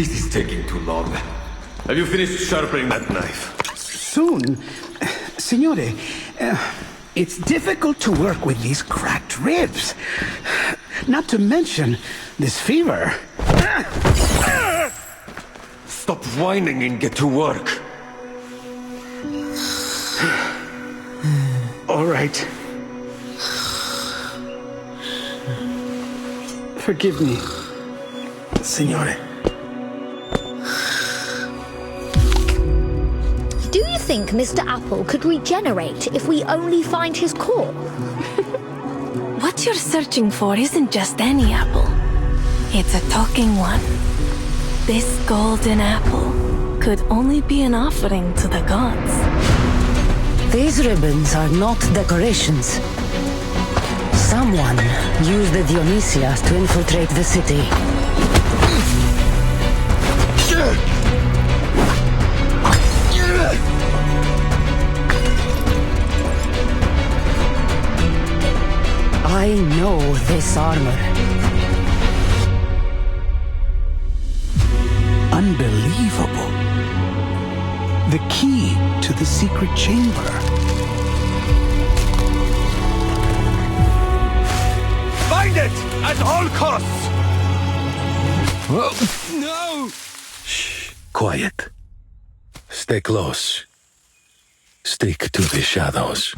This is taking too long. Have you finished sharpening that knife? Soon. Signore, it's difficult to work with these cracked ribs. Not to mention this fever. Stop whining and get to work. All right. Forgive me, Signore. Do you think Mr. Apple could regenerate if we only find his core? What you're searching for isn't just any apple. It's a talking one. This golden apple could only be an offering to the gods. These ribbons are not decorations. Someone used the Dionysia to infiltrate the city. I know this armor. Unbelievable. The key to the secret chamber. Find it at all costs! No! Shh. Quiet. Stay close. Stick to the shadows.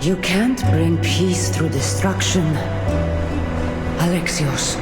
You can't bring peace through destruction, Alexios.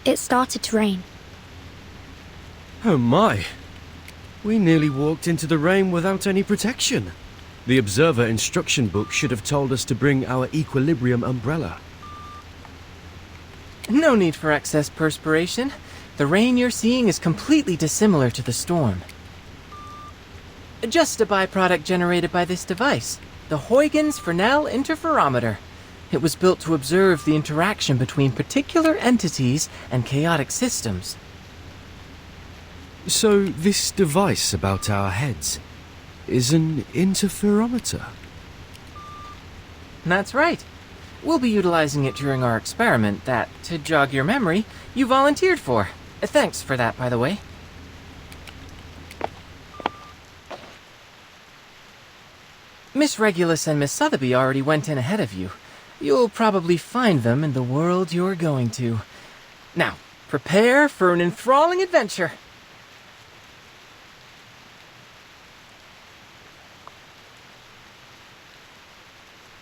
It started to rain. Oh my! We nearly walked into the rain without any protection. The observer instruction book should have told us to bring our equilibrium umbrella. No need for excess perspiration. The rain you're seeing is completely dissimilar to the storm. Just a byproduct generated by this device, the Huygens Fresnel interferometer. It was built to observe the interaction between particular entities and chaotic systems. So this device about our heads is an interferometer? That's right. We'll be utilizing it during our experiment that, to jog your memory, you volunteered for. Thanks for that, by the way. Miss Regulus and Miss Sotheby already went in ahead of you. You'll probably find them in the world you're going to. Now, prepare for an enthralling adventure.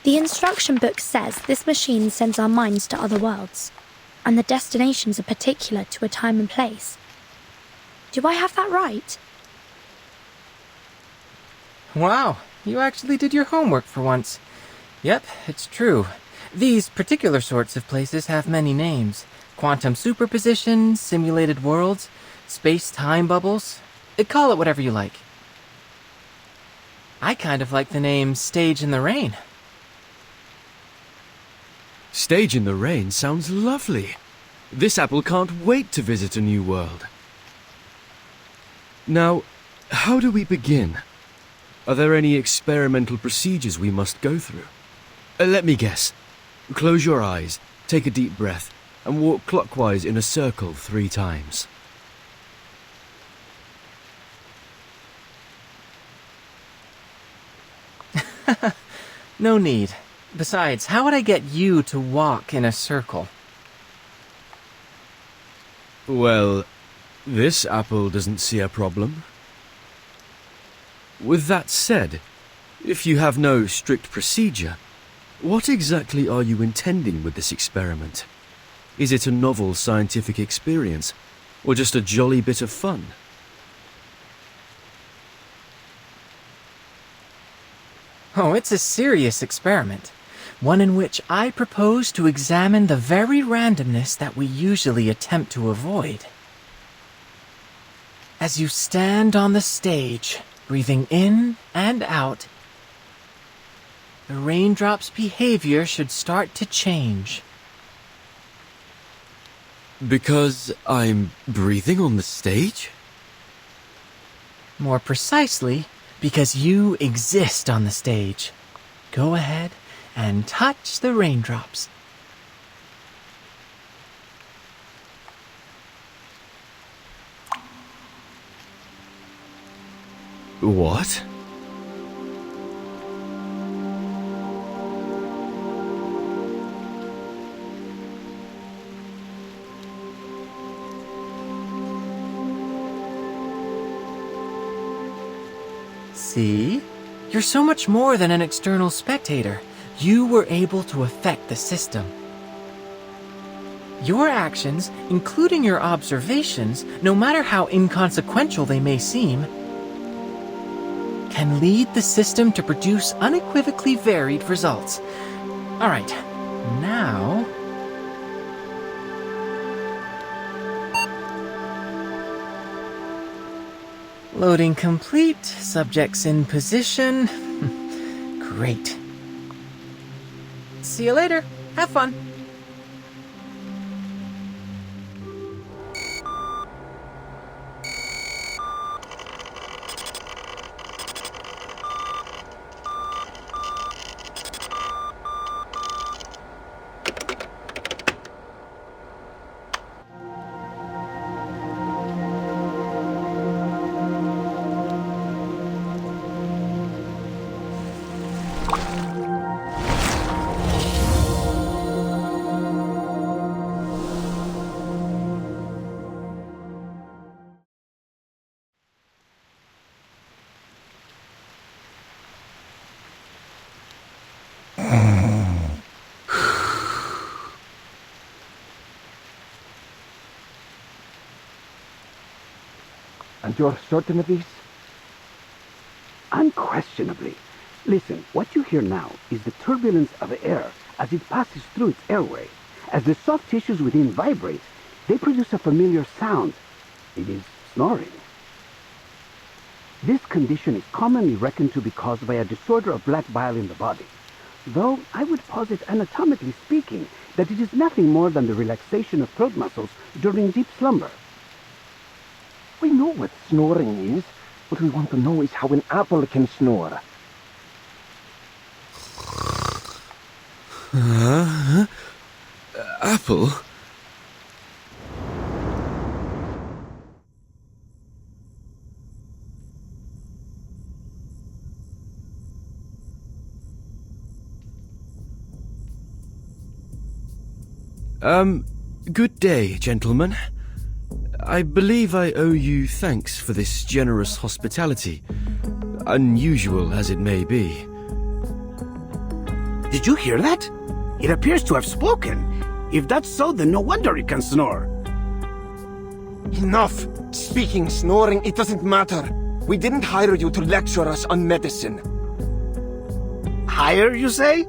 The instruction book says this machine sends our minds to other worlds, and the destinations are particular to a time and place. Do I have that right? Wow, you actually did your homework for once. Yep, it's true. These particular sorts of places have many names. Quantum superposition, simulated worlds, space-time bubbles. Call it whatever you like. I kind of like the name Stage in the Rain. Stage in the rain sounds lovely. This apple can't wait to visit a new world. Now, how do we begin? Are there any experimental procedures we must go through? Let me guess. Close your eyes, take a deep breath, and walk clockwise in a circle 3 times. No need. Besides, how would I get you to walk in a circle? Well, this apple doesn't see a problem. With that said, if you have no strict procedure, what exactly are you intending with this experiment? Is it a novel scientific experience, or just a jolly bit of fun? Oh, it's a serious experiment. One in which I propose to examine the very randomness that we usually attempt to avoid. As you stand on the stage, breathing in and out, the raindrop's behavior should start to change. Because I'm breathing on the stage? More precisely, because you exist on the stage. Go ahead and touch the raindrops. What? See? You're so much more than an external spectator. You were able to affect the system. Your actions, including your observations, no matter how inconsequential they may seem, can lead the system to produce unequivocally varied results. All right, now... Loading complete, subjects in position. Great. See you later. Have fun. And you're certain of this? Unquestionably. Listen, what you hear now is the turbulence of air as it passes through its airway. As the soft tissues within vibrate, they produce a familiar sound. It is snoring. This condition is commonly reckoned to be caused by a disorder of black bile in the body, though I would posit, anatomically speaking, that it is nothing more than the relaxation of throat muscles during deep slumber. We know what snoring is. What we want to know is how an apple can snore. Apple? Good day, gentlemen. I believe I owe you thanks for this generous hospitality, unusual as it may be. Did you hear that? It appears to have spoken. If that's so, then no wonder it can snore. Enough! Speaking, snoring, it doesn't matter. We didn't hire you to lecture us on medicine. Hire, you say?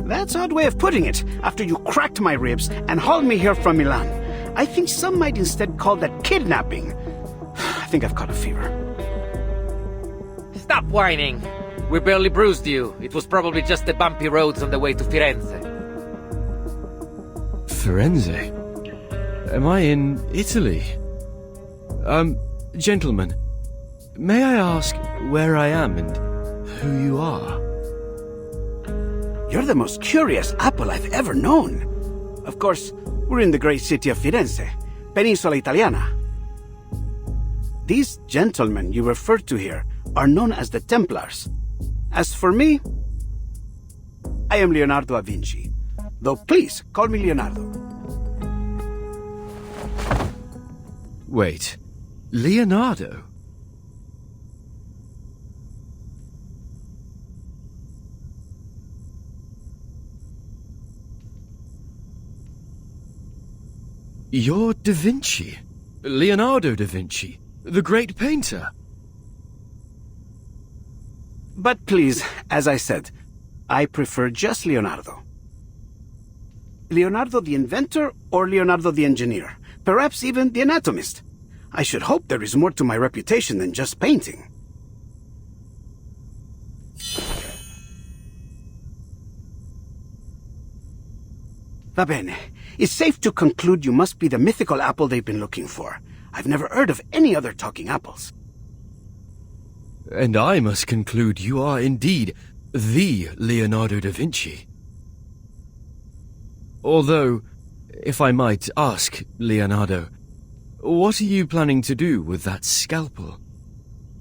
That's an odd way of putting it, after you cracked my ribs and hauled me here from Milan. I think some might instead call that kidnapping. I think I've caught a fever. Stop whining! We barely bruised you. It was probably just the bumpy roads on the way to Firenze. Firenze? Am I in Italy? Gentlemen, may I ask where I am and who you are? You're the most curious apple I've ever known. Of course, we're in the great city of Firenze, Peninsula Italiana. These gentlemen you referred to here are known as the Templars. As for me, I am Leonardo da Vinci. Though please, call me Leonardo. Wait, Leonardo? You're Da Vinci. Leonardo da Vinci, the great painter. But please, as I said, I prefer just Leonardo. Leonardo the inventor or Leonardo the engineer? Perhaps even the anatomist. I should hope there is more to my reputation than just painting. Va bene. It's safe to conclude you must be the mythical apple they've been looking for. I've never heard of any other talking apples. And I must conclude you are indeed the Leonardo da Vinci. Although, if I might ask, Leonardo, what are you planning to do with that scalpel?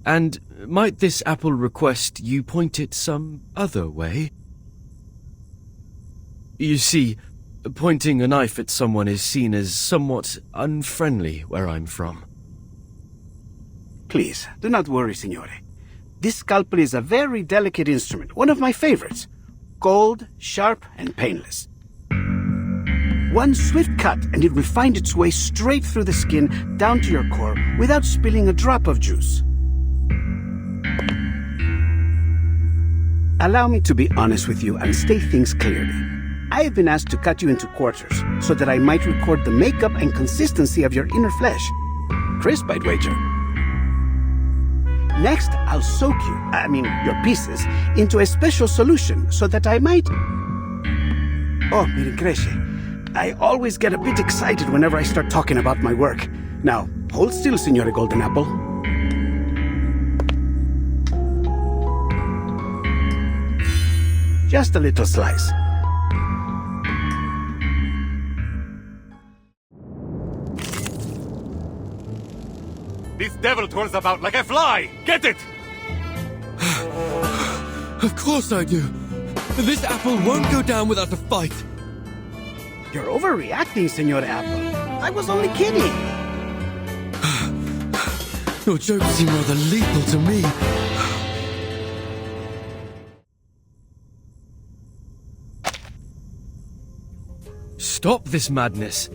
And might this apple request you point it some other way? You see, pointing a knife at someone is seen as somewhat unfriendly where I'm from. Please, do not worry, signore. This scalpel is a very delicate instrument, one of my favorites. Cold, sharp, and painless. One swift cut and it will find its way straight through the skin down to your core without spilling a drop of juice. Allow me to be honest with you and state things clearly. I have been asked to cut you into quarters so that I might record the makeup and consistency of your inner flesh. Crisp, I'd wager. Next, I'll soak your pieces, into a special solution so that I might... Oh, mi rincresce. I always get a bit excited whenever I start talking about my work. Now, hold still, Signore Golden Apple. Just a little slice. This devil twirls about like a fly! Get it! Of course I do. This apple won't go down without a fight. You're overreacting, Signore Apple. I was only kidding. Your jokes seem rather lethal to me. Stop this madness.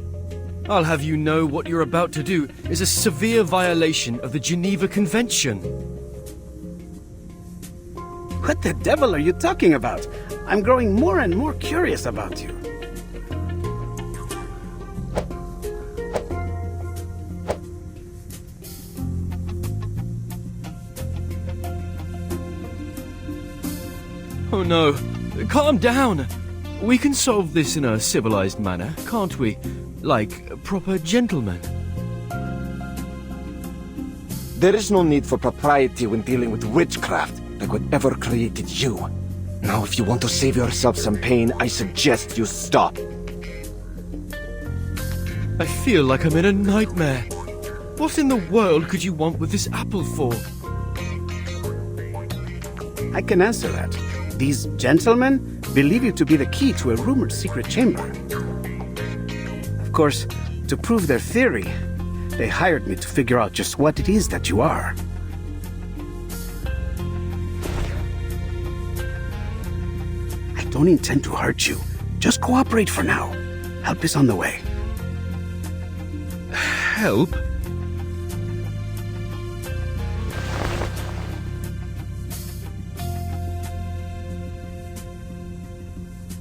I'll have you know what you're about to do is a severe violation of the Geneva Convention. What the devil are you talking about? I'm growing more and more curious about you. Oh no, calm down. We can solve this in a civilized manner, can't we? Like proper gentlemen. There is no need for propriety when dealing with witchcraft, like whatever created you. Now, if you want to save yourself some pain, I suggest you stop. I feel like I'm in a nightmare. What in the world could you want with this apple for? I can answer that. These gentlemen believe you to be the key to a rumored secret chamber. Of course, to prove their theory, they hired me to figure out just what it is that you are. I don't intend to hurt you. Just cooperate for now. Help is on the way. Help?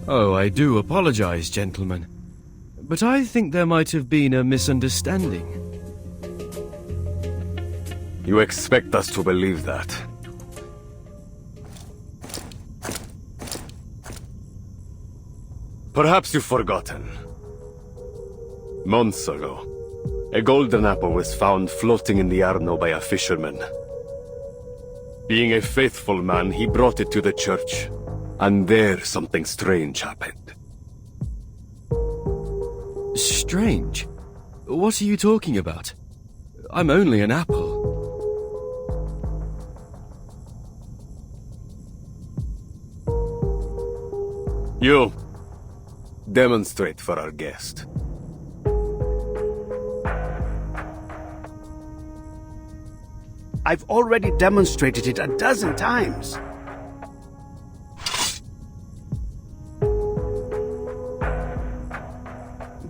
Oh, I do apologize, gentlemen. But I think there might have been a misunderstanding. You expect us to believe that? Perhaps you've forgotten. Months ago, a golden apple was found floating in the Arno by a fisherman. Being a faithful man, he brought it to the church. And there something strange happened. Strange? What are you talking about? I'm only an apple. You, demonstrate for our guest. I've already demonstrated it a dozen times.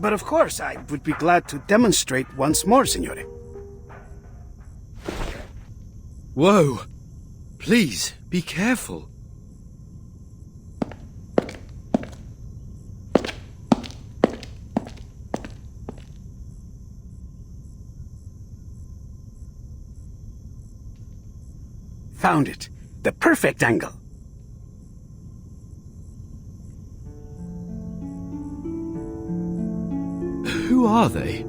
But of course, I would be glad to demonstrate once more, Signore. Whoa! Please, be careful. Found it. The perfect angle. Who are they?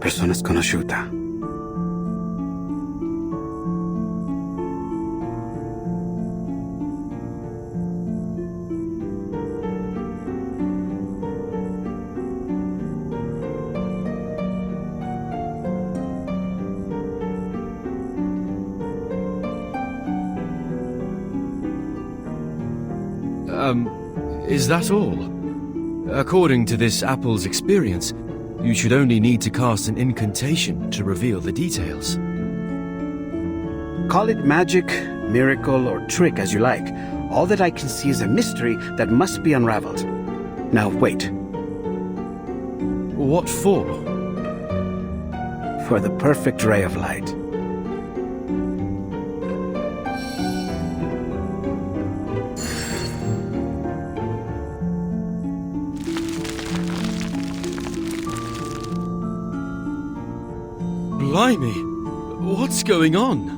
Persona sconosciuta. Is that all? According to this apple's experience, you should only need to cast an incantation to reveal the details. Call it magic, miracle, or trick as you like. All that I can see is a mystery that must be unraveled. Now wait. What for? For the perfect ray of light. Blimey! What's going on?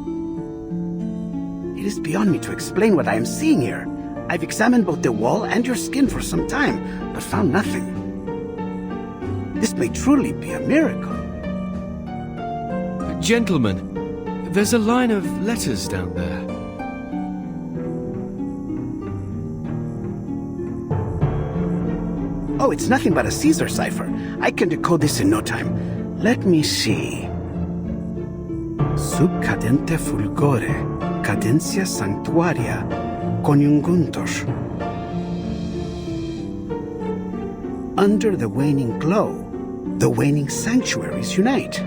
It is beyond me to explain what I am seeing here. I've examined both the wall and your skin for some time, but found nothing. This may truly be a miracle. Gentlemen, there's a line of letters down there. Oh, it's nothing but a Caesar cipher. I can decode this in no time. Let me see. Sub cadente fulgore, cadencia sanctuaria, coniunguntos. Under the waning glow, the waning sanctuaries unite.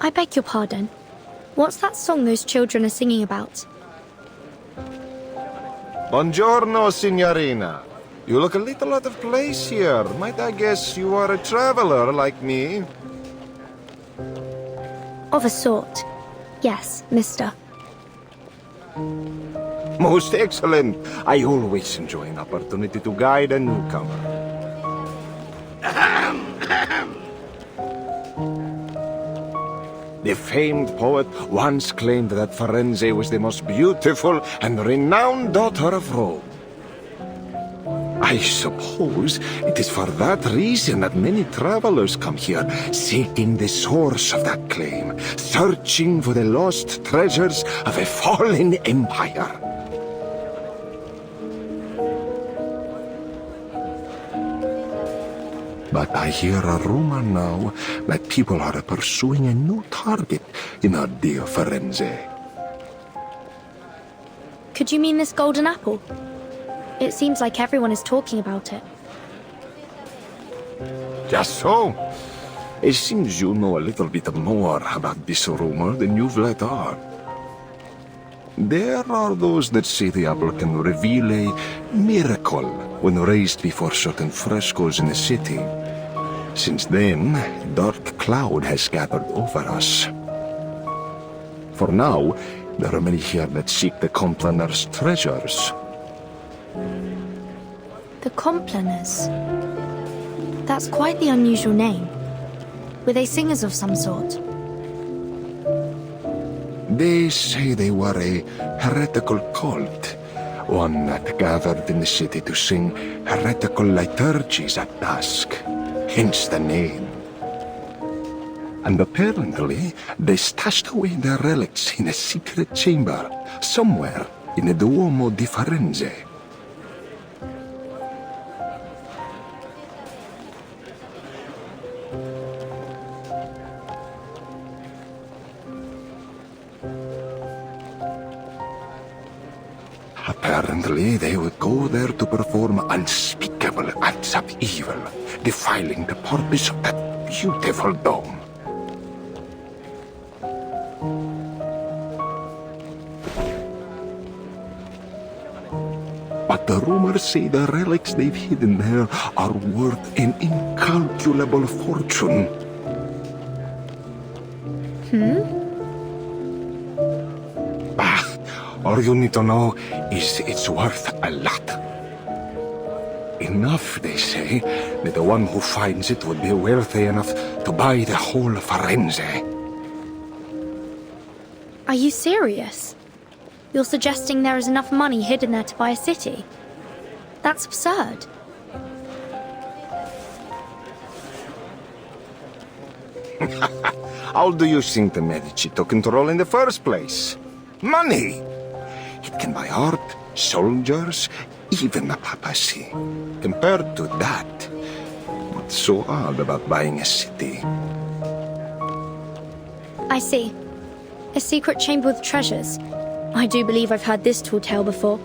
I beg your pardon. What's that song those children are singing about? Buongiorno, signorina. You look a little out of place here. Might I guess you are a traveler like me? Of a sort. Yes, mister. Most excellent. I always enjoy an opportunity to guide a newcomer. The famed poet once claimed that Firenze was the most beautiful and renowned daughter of Rome. I suppose it is for that reason that many travelers come here, seeking the source of that claim, searching for the lost treasures of a fallen empire. But I hear a rumor now that people are pursuing a new target in our dear Firenze. Could you mean this golden apple? It seems like everyone is talking about it. Just so. It seems you know a little bit more about this rumor than you've let on. There are those that say the apple can reveal a miracle when raised before certain frescoes in the city. Since then, dark cloud has gathered over us. For now, there are many here that seek the Complaners' treasures. The Complaners. That's quite the unusual name. Were they singers of some sort? They say they were a heretical cult, one that gathered in the city to sing heretical liturgies at dusk, hence the name. And apparently, they stashed away their relics in a secret chamber, somewhere in the Duomo di Firenze. Apparently, they would go there to perform unspeakable acts of evil, defiling the purpose of that beautiful dome. But the rumors say the relics they've hidden there are worth an incalculable fortune. All you need to know is it's worth a lot. Enough, they say, that the one who finds it would be wealthy enough to buy the whole Firenze. Are you serious? You're suggesting there is enough money hidden there to buy a city? That's absurd. How do you think the Medici took control in the first place? Money! It can buy art, soldiers, even the papacy. Compared to that, what's so odd about buying a city? I see. A secret chamber with treasures. I do believe I've heard this tall tale before.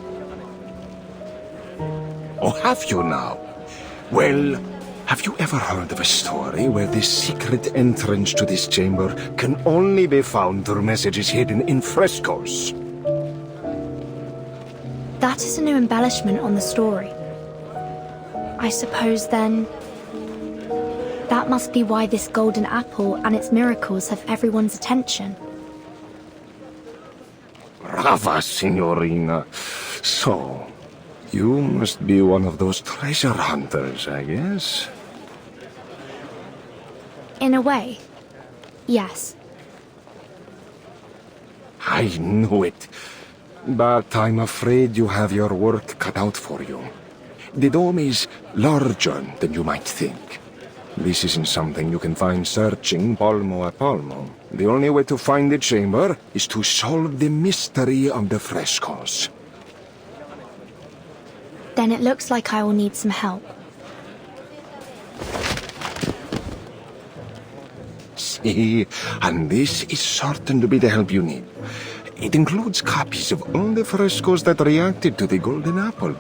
Oh, have you now? Well, have you ever heard of a story where the secret entrance to this chamber can only be found through messages hidden in frescoes? That is a new embellishment on the story. I suppose then that must be why this golden apple and its miracles have everyone's attention. Brava, signorina. So, you must be one of those treasure hunters, I guess? In a way, yes. I knew it. But I'm afraid you have your work cut out for you. The dome is larger than you might think. This isn't something you can find searching palmo a palmo. The only way to find the chamber is to solve the mystery of the frescoes. Then it looks like I will need some help. See, and this is certain to be the help you need. It includes copies of all the frescoes that reacted to the golden apple.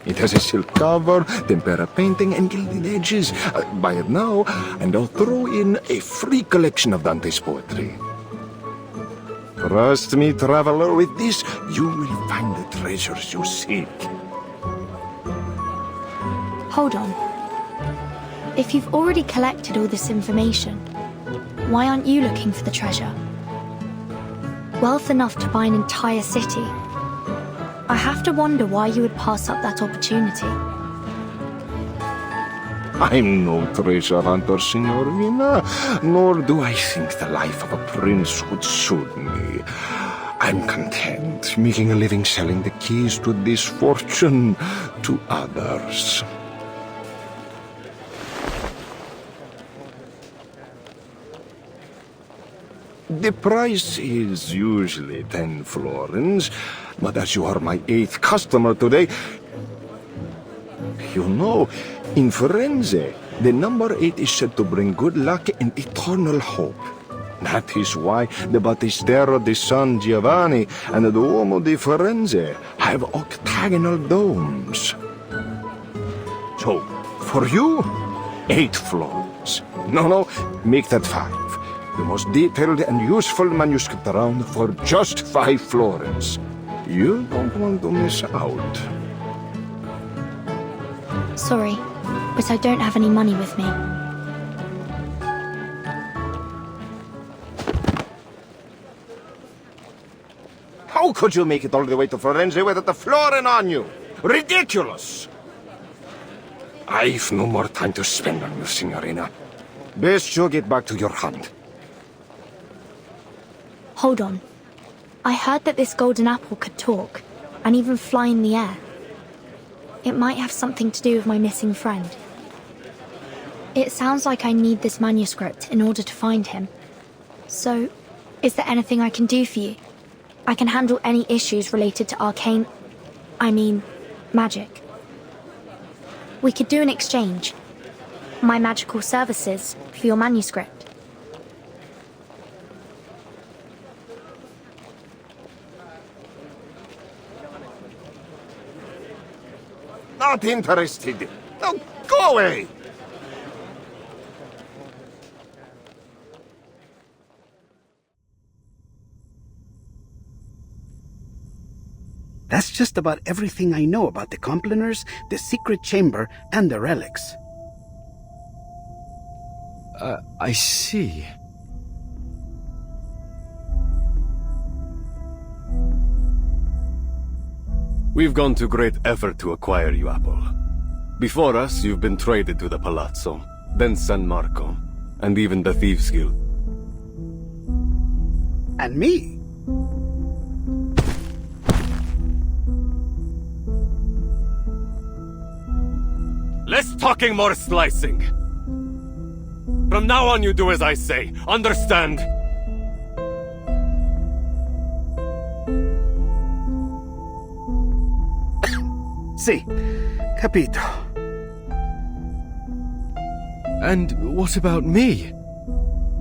It has a silk cover, tempera painting, and gilded edges. Buy it now, and I'll throw in a free collection of Dante's poetry. Trust me, traveler, with this, you will find the treasures you seek. Hold on. If you've already collected all this information, why aren't you looking for the treasure? Wealth enough to buy an entire city. I have to wonder why you would pass up that opportunity. I'm no treasure hunter, signorina, nor do I think the life of a prince would suit me. I'm content making a living selling the keys to this fortune to others. The price is usually 10 florins, but as you are my 8th customer today, you know, in Firenze, the number 8 is said to bring good luck and eternal hope. That is why the Battistero di San Giovanni and the Duomo di Firenze have octagonal domes. So, for you, 8 florins. No, make that 5. The most detailed and useful manuscript around for just 5 florins. You don't want to miss out. Sorry, but I don't have any money with me. How could you make it all the way to Firenze without the flooring on you? Ridiculous! I've no more time to spend on you, Signorina. Best you get back to your hunt. Hold on. I heard that this golden apple could talk, and even fly in the air. It might have something to do with my missing friend. It sounds like I need this manuscript in order to find him. So, is there anything I can do for you? I can handle any issues related to magic. We could do an exchange. My magical services for your manuscript. Not interested. Now go away! That's just about everything I know about the Complaners, the secret chamber, and the relics. I see. We've gone to great effort to acquire you, Apple. Before us, you've been traded to the Palazzo, then San Marco, and even the Thieves' Guild. And me? Less talking, more slicing. From now on, you do as I say. Understand? Si, capito. And what about me?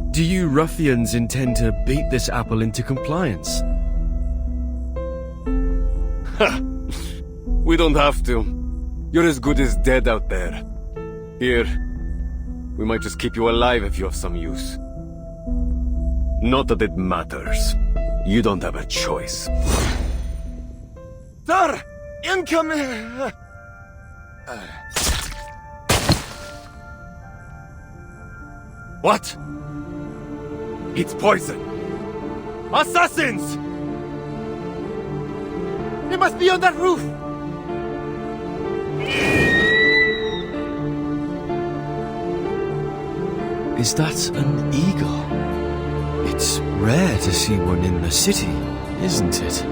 Do you ruffians intend to beat this apple into compliance? Ha! We don't have to. You're as good as dead out there. Here, we might just keep you alive if you have some use. Not that it matters. You don't have a choice. Sir! Incoming! What? It's poison! Assassins! They must be on that roof! Is that an eagle? It's rare to see one in the city, isn't it?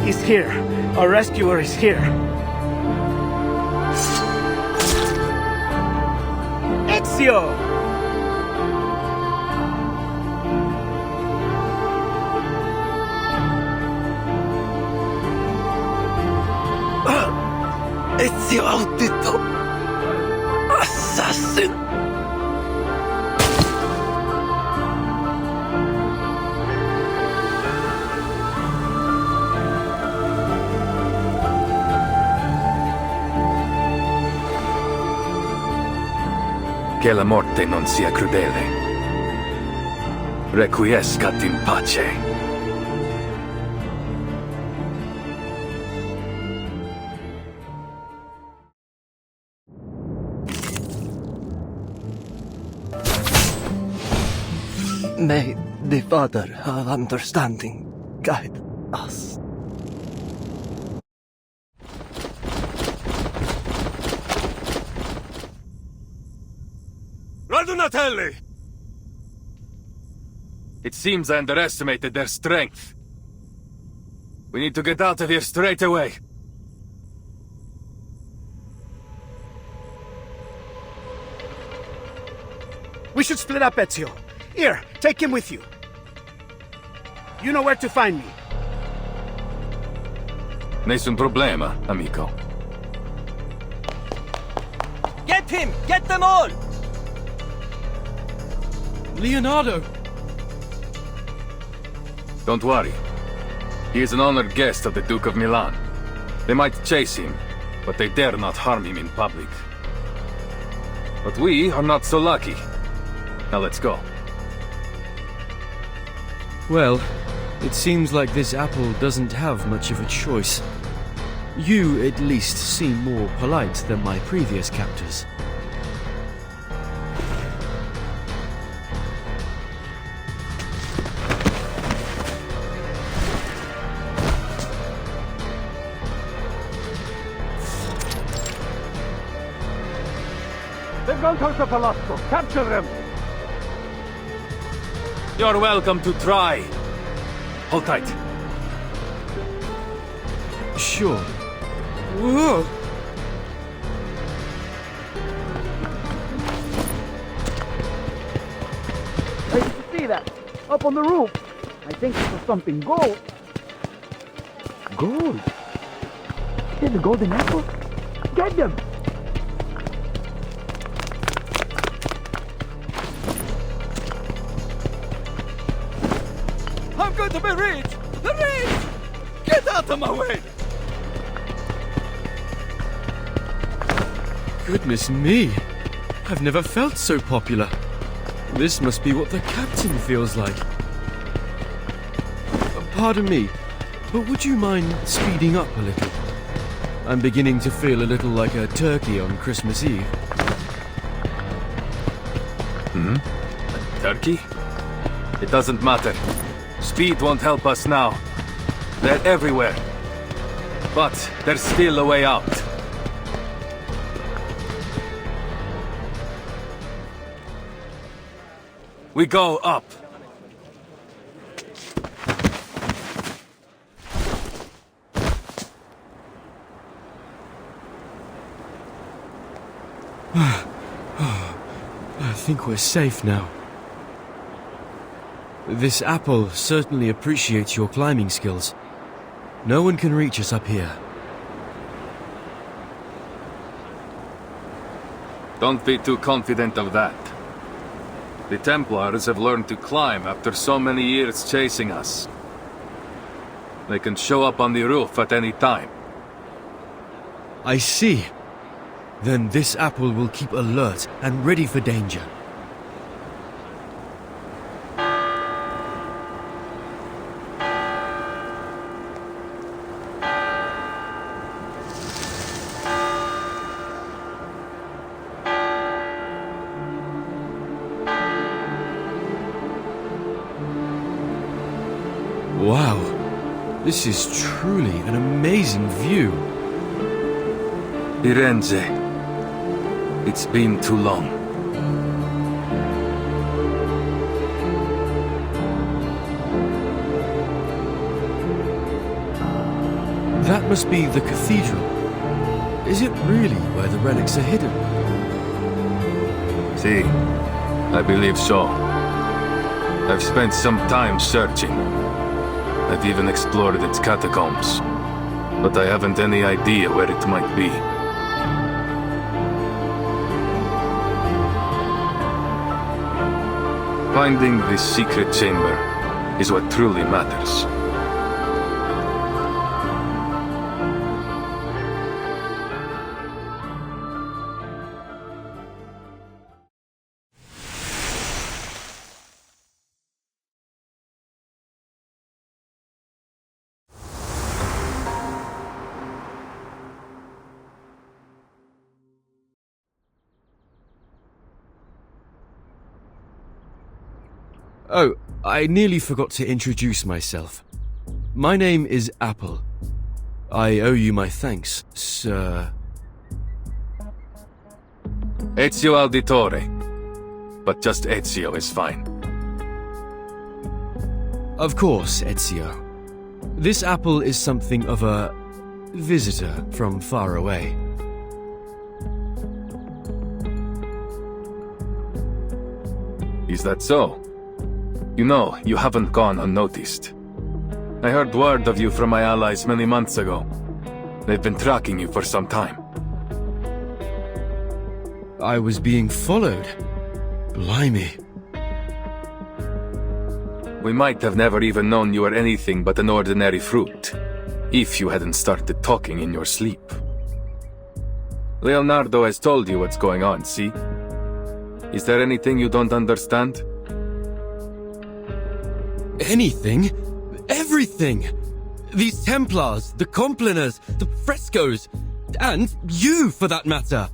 He's here. Our rescuer is here. Ezio! Ezio Audito! Assassin! Che la morte non sia crudele. Requiescat in pace. May the Father of Understanding guide us. Radunatelli! It seems I underestimated their strength. We need to get out of here straight away. We should split up, Ezio. Here, take him with you. You know where to find me. Nessun problema, amico. Get him! Get them all! Leonardo! Don't worry. He is an honored guest of the Duke of Milan. They might chase him, but they dare not harm him in public. But we are not so lucky. Now let's go. Well, it seems like this apple doesn't have much of a choice. You, at least, seem more polite than my previous captors. gone towards the palazzo. Capture them. You're welcome to try. Hold tight. Sure. Whoa! Hey, did you see that? Up on the roof. I think it was something gold. Gold? There's a golden apple. Get them! I'm going to be rich! Rich! Get out of my way! Goodness me! I've never felt so popular. This must be what the captain feels like. Pardon me, but would you mind speeding up a little? I'm beginning to feel a little like a turkey on Christmas Eve. A turkey? It doesn't matter. Speed won't help us now. They're everywhere. But there's still a way out. We go up. I think we're safe now. This apple certainly appreciates your climbing skills. No one can reach us up here. Don't be too confident of that. The Templars have learned to climb after so many years chasing us. They can show up on the roof at any time. I see. Then this apple will keep alert and ready for danger. Wow, this is truly an amazing view. Firenze. It's been too long. That must be the cathedral. Is it really where the relics are hidden? See, I believe so. I've spent some time searching. I've even explored its catacombs. But I haven't any idea where it might be. Finding this secret chamber is what truly matters. Oh, I nearly forgot to introduce myself. My name is Apple. I owe you my thanks, sir. Ezio Auditore. But just Ezio is fine. Of course, Ezio. This apple is something of a visitor from far away. Is that so? You know, you haven't gone unnoticed. I heard word of you from my allies many months ago. They've been tracking you for some time. I was being followed. Blimey. We might have never even known you were anything but an ordinary fruit, if you hadn't started talking in your sleep. Leonardo has told you what's going on, see? Is there anything you don't understand? Anything? Everything! These Templars, the Compliners, the frescoes, and you, for that matter!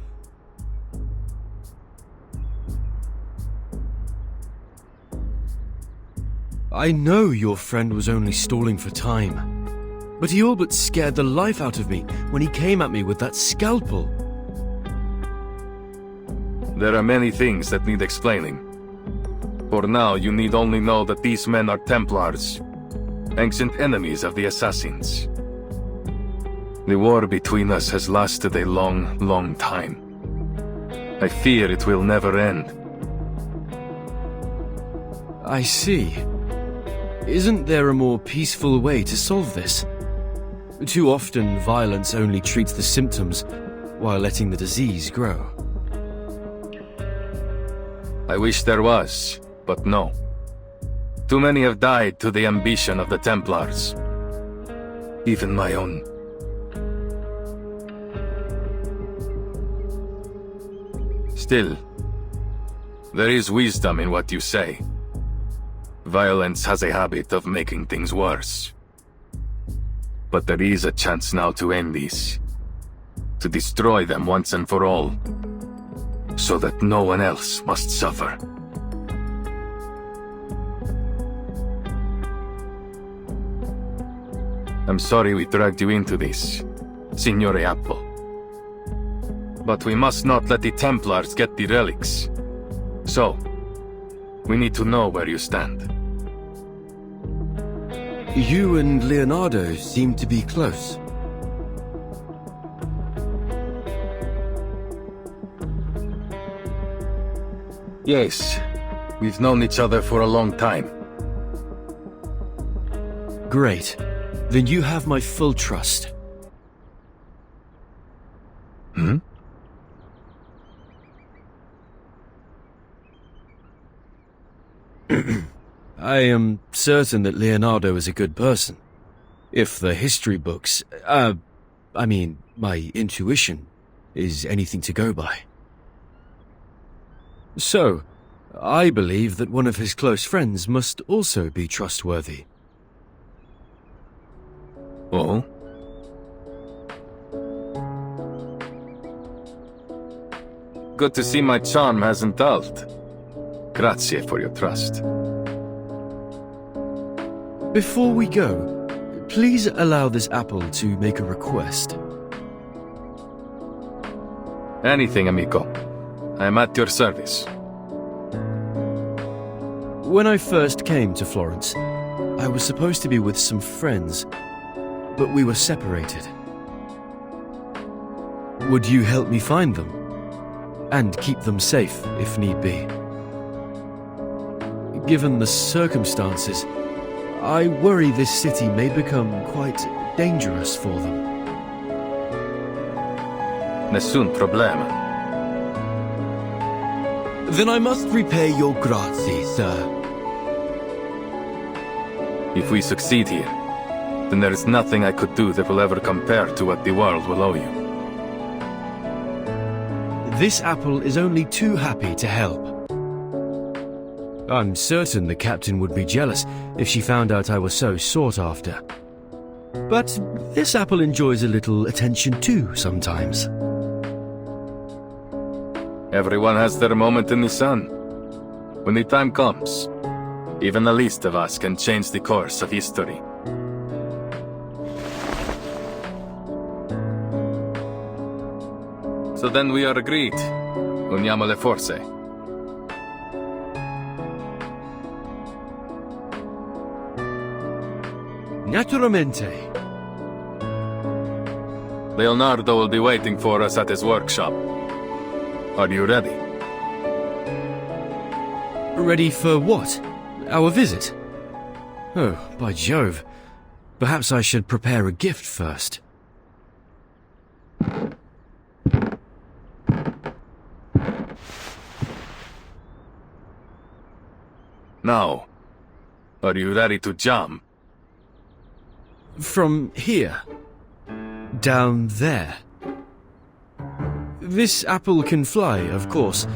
I know your friend was only stalling for time, but he all but scared the life out of me when he came at me with that scalpel. There are many things that need explaining. For now, you need only know that these men are Templars, ancient enemies of the Assassins. The war between us has lasted a long, long time. I fear it will never end. I see. Isn't there a more peaceful way to solve this? Too often, violence only treats the symptoms while letting the disease grow. I wish there was, but no. Too many have died to the ambition of the Templars. Even my own. Still, there is wisdom in what you say. Violence has a habit of making things worse. But there is a chance now to end these. To destroy them once and for all. So that no one else must suffer. I'm sorry we dragged you into this, Signore Apple. But we must not let the Templars get the relics. So, we need to know where you stand. You and Leonardo seem to be close. Yes, we've known each other for a long time. Great. Then you have my full trust. Hmm? I am certain that Leonardo is a good person. If the history books, my intuition, is anything to go by. So, I believe that one of his close friends must also be trustworthy. Oh? Good to see my charm hasn't dulled. Grazie for your trust. Before we go, please allow this apple to make a request. Anything, amico. I'm at your service. When I first came to Florence, I was supposed to be with some friends, but we were separated. Would you help me find them? And keep them safe, if need be. Given the circumstances, I worry this city may become quite dangerous for them. Nessun problema. Then I must repay your grazie, sir. If we succeed here, then there is nothing I could do that will ever compare to what the world will owe you. This apple is only too happy to help. I'm certain the captain would be jealous if she found out I was so sought after. But this apple enjoys a little attention too, sometimes. Everyone has their moment in the sun. When the time comes, even the least of us can change the course of history. So then we are agreed. Uniamo le forze. Naturalmente. Leonardo will be waiting for us at his workshop. Are you ready? Ready for what? Our visit? Oh, by Jove. Perhaps I should prepare a gift first. Now, are you ready to jump? From here. Down there. This apple can fly, of course,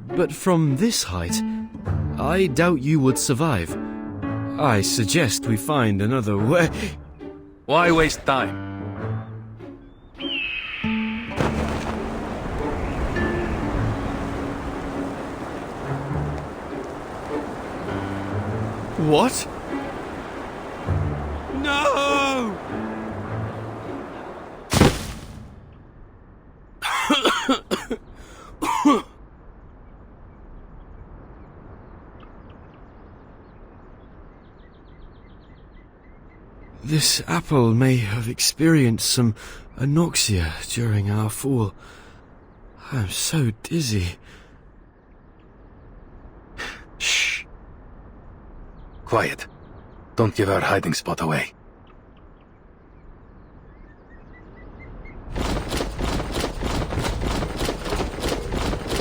but from this height, I doubt you would survive. I suggest we find another way. Why waste time? What? No! This apple may have experienced some anoxia during our fall. I'm so dizzy. Shh. Quiet. Don't give our hiding spot away.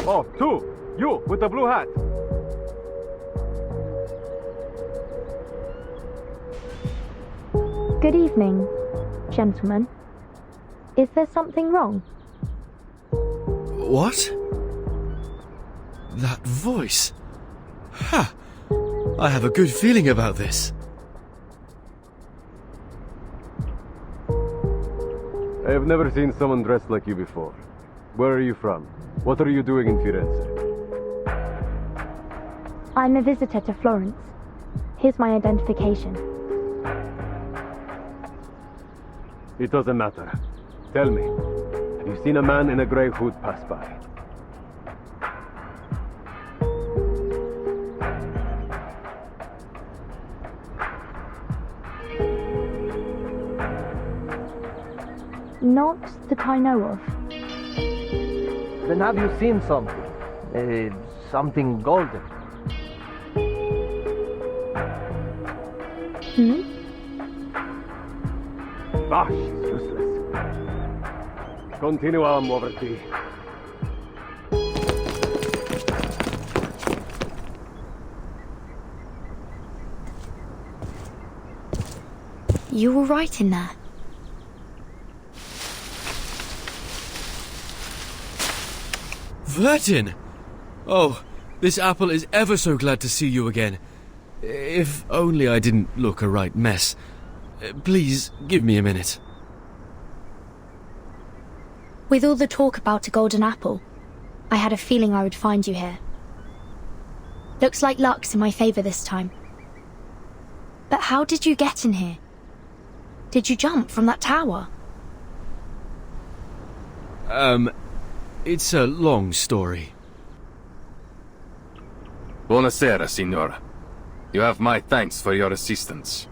Oh, two! You, with the blue hat! Good evening, gentlemen. Is there something wrong? What? That voice. Ha! I have a good feeling about this. I have never seen someone dressed like you before. Where are you from? What are you doing in Firenze? I'm a visitor to Florence. Here's my identification. It doesn't matter. Tell me, have you seen a man in a grey hood pass by? Not that I know of. Then have you seen something? Something golden? Ah, she's useless. Continuam, muoverti. You were right in there. Vertin! Oh, this apple is ever so glad to see you again. If only I didn't look a right mess. Please, give me a minute. With all the talk about a golden apple, I had a feeling I would find you here. Looks like luck's in my favor this time. But how did you get in here? Did you jump from that tower? It's a long story. Buonasera, signora. You have my thanks for your assistance.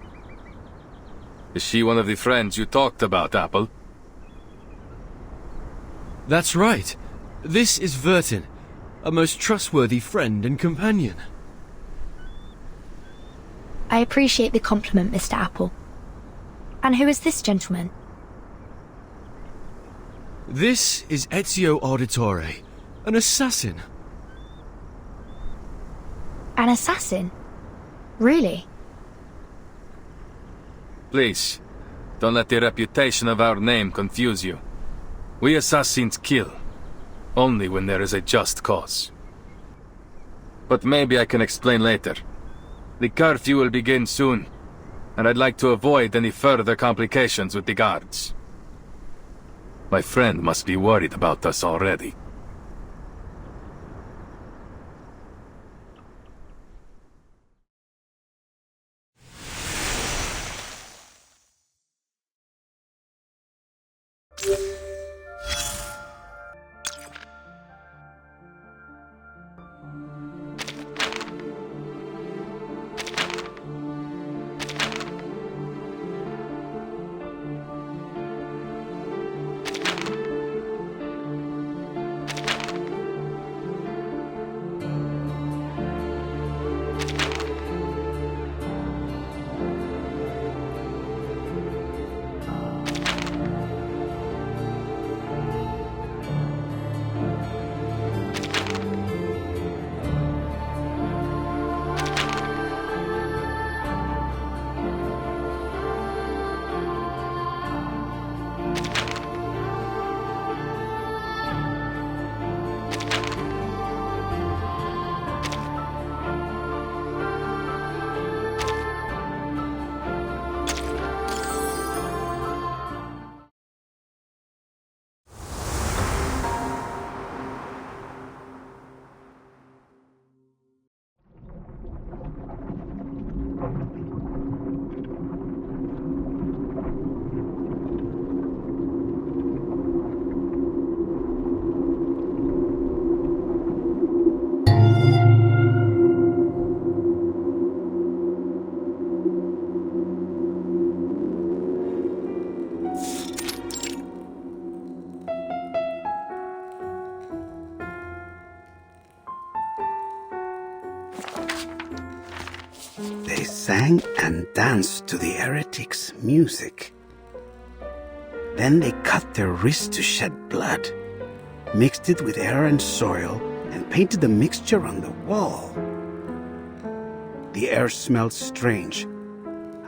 Is she one of the friends you talked about, Apple? That's right. This is Vertin, a most trustworthy friend and companion. I appreciate the compliment, Mr. Apple. And who is this gentleman? This is Ezio Auditore, an assassin. An assassin? Really? Please, don't let the reputation of our name confuse you. We assassins kill, only when there is a just cause. But maybe I can explain later. The curfew will begin soon, and I'd like to avoid any further complications with the guards. My friend must be worried about us already. sang and danced to the heretics' music. Then they cut their wrists to shed blood, mixed it with air and soil, and painted the mixture on the wall. The air smelled strange.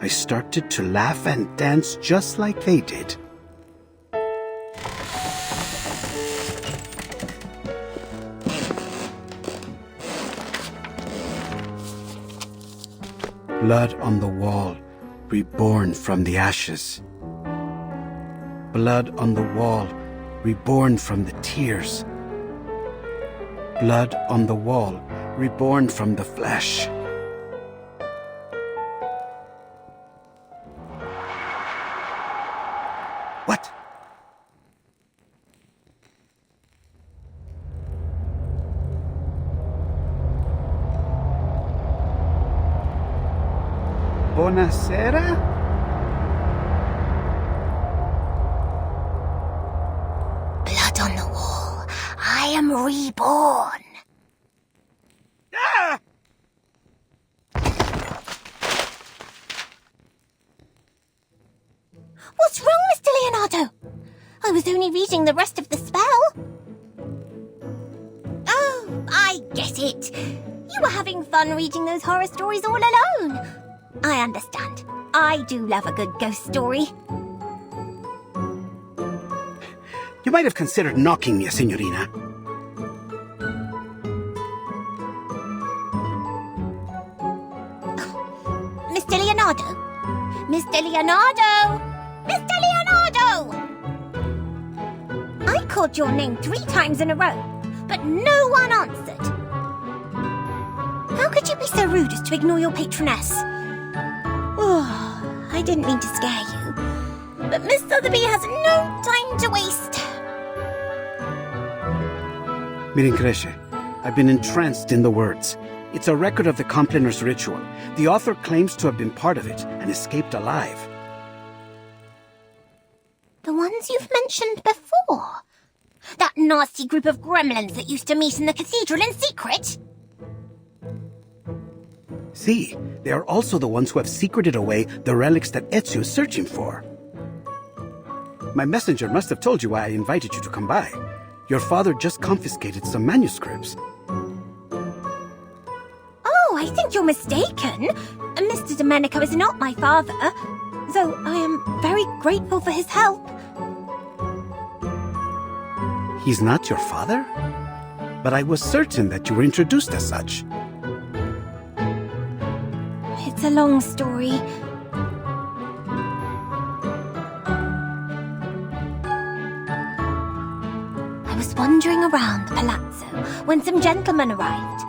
I started to laugh and dance just like they did. Blood on the wall, reborn from the ashes. Blood on the wall, reborn from the tears. Blood on the wall, reborn from the flesh. What? Buonasera? Blood on the wall. I am reborn. Ah! What's wrong, Mr. Leonardo? I was only reading the rest of the spell. Oh, I get it. You were having fun reading those horror stories all alone. I understand. I do love a good ghost story. You might have considered knocking me, signorina. Mr. Leonardo! Mr. Leonardo! Mr. Leonardo! I called your name 3 times in a row, but no one answered. How could you be so rude as to ignore your patroness? Oh, I didn't mean to scare you, but Miss Sotheby has no time to waste. Mirincresce, I've been entranced in the words. It's a record of the Complainers' ritual. The author claims to have been part of it and escaped alive. The ones you've mentioned before? That nasty group of gremlins that used to meet in the cathedral in secret? See, they are also the ones who have secreted away the relics that Ezio is searching for. My messenger must have told you why I invited you to come by. Your father just confiscated some manuscripts. Oh, I think you're mistaken. Mr. Domenico is not my father, though I am very grateful for his help. He's not your father? But I was certain that you were introduced as such. It's a long story. I was wandering around the palazzo when some gentlemen arrived.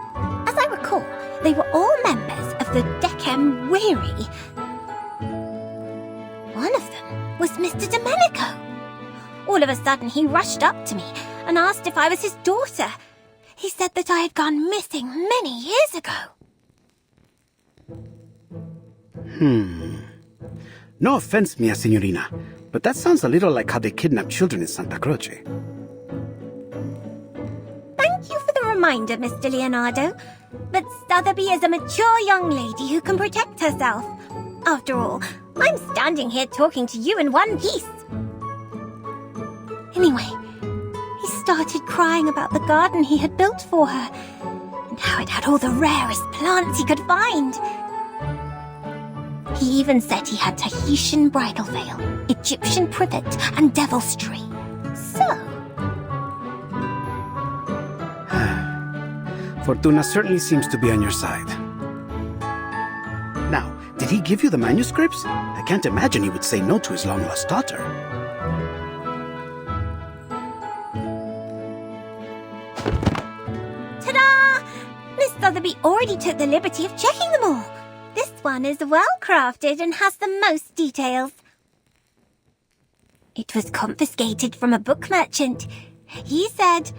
As I recall, they were all members of the Decem Weary. One of them was Mr. Domenico. All of a sudden, he rushed up to me and asked if I was his daughter. He said that I had gone missing many years ago. No offense, mia signorina, but that sounds a little like how they kidnap children in Santa Croce. Thank you for the reminder, Mr. Leonardo. But Sotheby is a mature young lady who can protect herself. After all, I'm standing here talking to you in one piece. Anyway, he started crying about the garden he had built for her, and how it had all the rarest plants he could find. He even said he had Tahitian bridal veil, Egyptian privet, and devil's tree. So... Fortuna certainly seems to be on your side. Now, did he give you the manuscripts? I can't imagine he would say no to his long-lost daughter. Ta-da! Miss Sotheby already took the liberty of checking them all. This one is well-crafted and has the most details. It was confiscated from a book merchant. He said...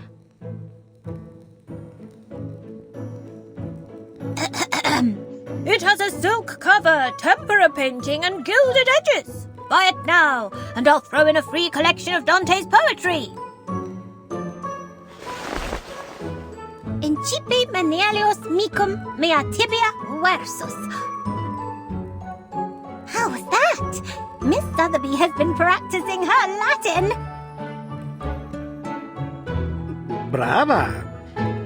It has a silk cover, tempera painting, and gilded edges. Buy it now, and I'll throw in a free collection of Dante's poetry. Incipi menelios micum mea tibia versus. How's that? Miss Sotheby has been practicing her Latin. Brava!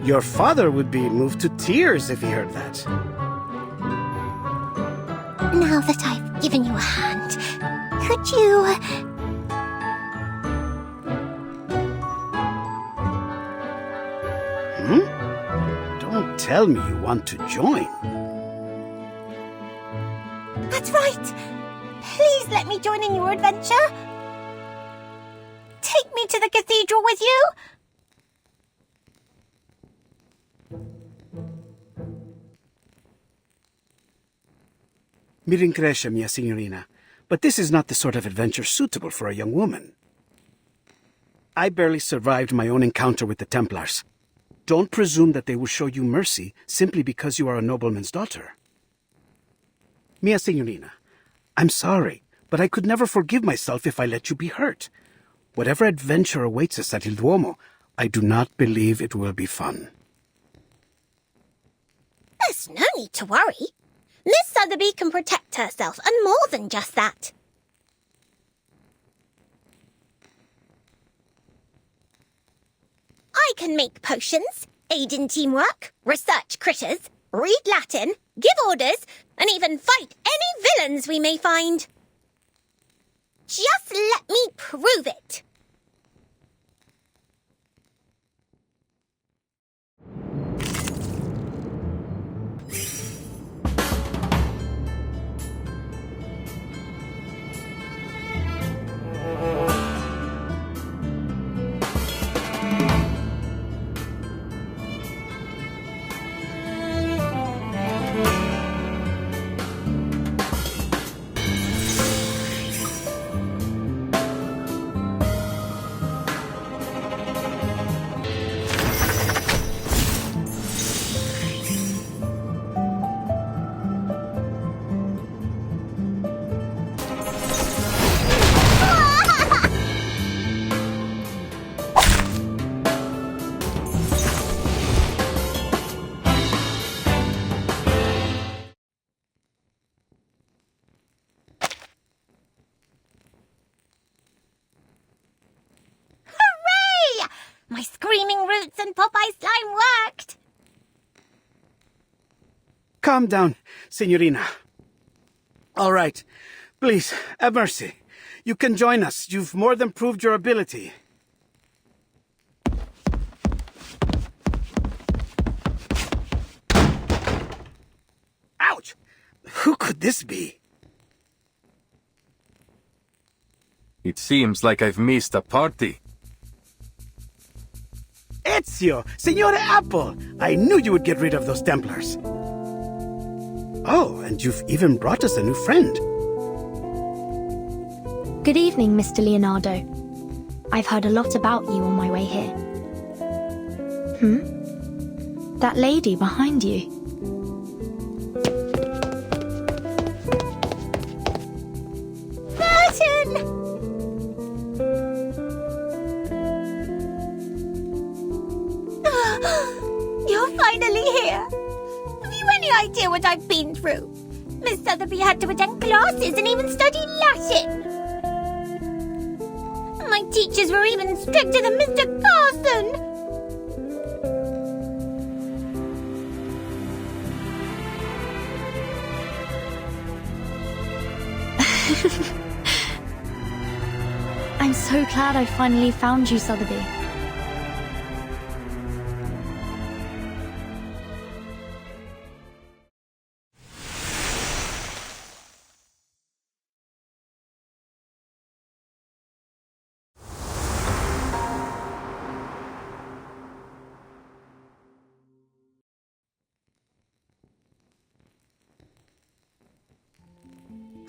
Your father would be moved to tears if he heard that. Now that I've given you a hand, could you... Don't tell me you want to join. That's right! Please let me join in your adventure. Take me to the cathedral with you. Mi rincresce, mia signorina, but this is not the sort of adventure suitable for a young woman. I barely survived my own encounter with the Templars. Don't presume that they will show you mercy simply because you are a nobleman's daughter. Mia signorina, I'm sorry, but I could never forgive myself if I let you be hurt. Whatever adventure awaits us at Il Duomo, I do not believe it will be fun. There's no need to worry. Miss Sotheby can protect herself, and more than just that. I can make potions, aid in teamwork, research critters, read Latin, give orders, and even fight any villains we may find. Just let me prove it. My screaming roots and Popeye slime worked! Calm down, signorina. All right. Please, have mercy. You can join us. You've more than proved your ability. Ouch! Who could this be? It seems like I've missed a party. Ezio! Signore Apple! I knew you would get rid of those Templars. Oh, and you've even brought us a new friend. Good evening, Mr. Leonardo. I've heard a lot about you on my way here. That lady behind you. You're finally here. Have you any idea what I've been through? Miss Sotheby had to attend classes and even study Latin. My teachers were even stricter than Mr. Carson. I'm so glad I finally found you, Sotheby.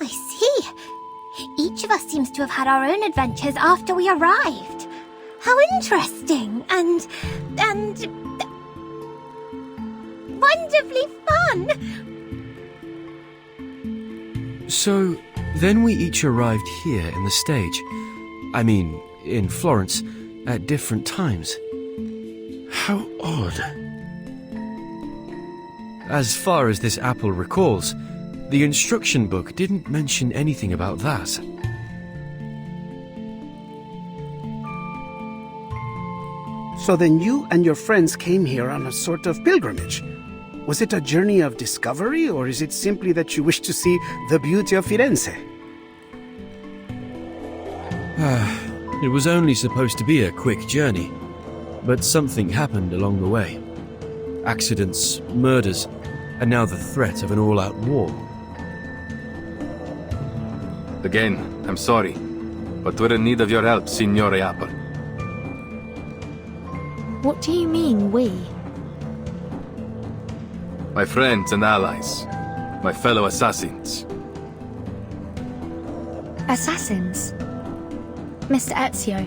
I see. Each of us seems to have had our own adventures after we arrived. How interesting and wonderfully fun. So, then we each arrived here in the stage. I mean, in Florence, at different times. How odd. As far as this apple recalls, The instruction book didn't mention anything about that. So then you and your friends came here on a sort of pilgrimage. Was it a journey of discovery, or is it simply that you wish to see the beauty of Firenze? It was only supposed to be a quick journey, but something happened along the way. Accidents, murders, and now the threat of an all-out war. Again, I'm sorry, but we're in need of your help, Signore Apple. What do you mean, we? My friends and allies. My fellow assassins. Assassins? Mr. Ezio,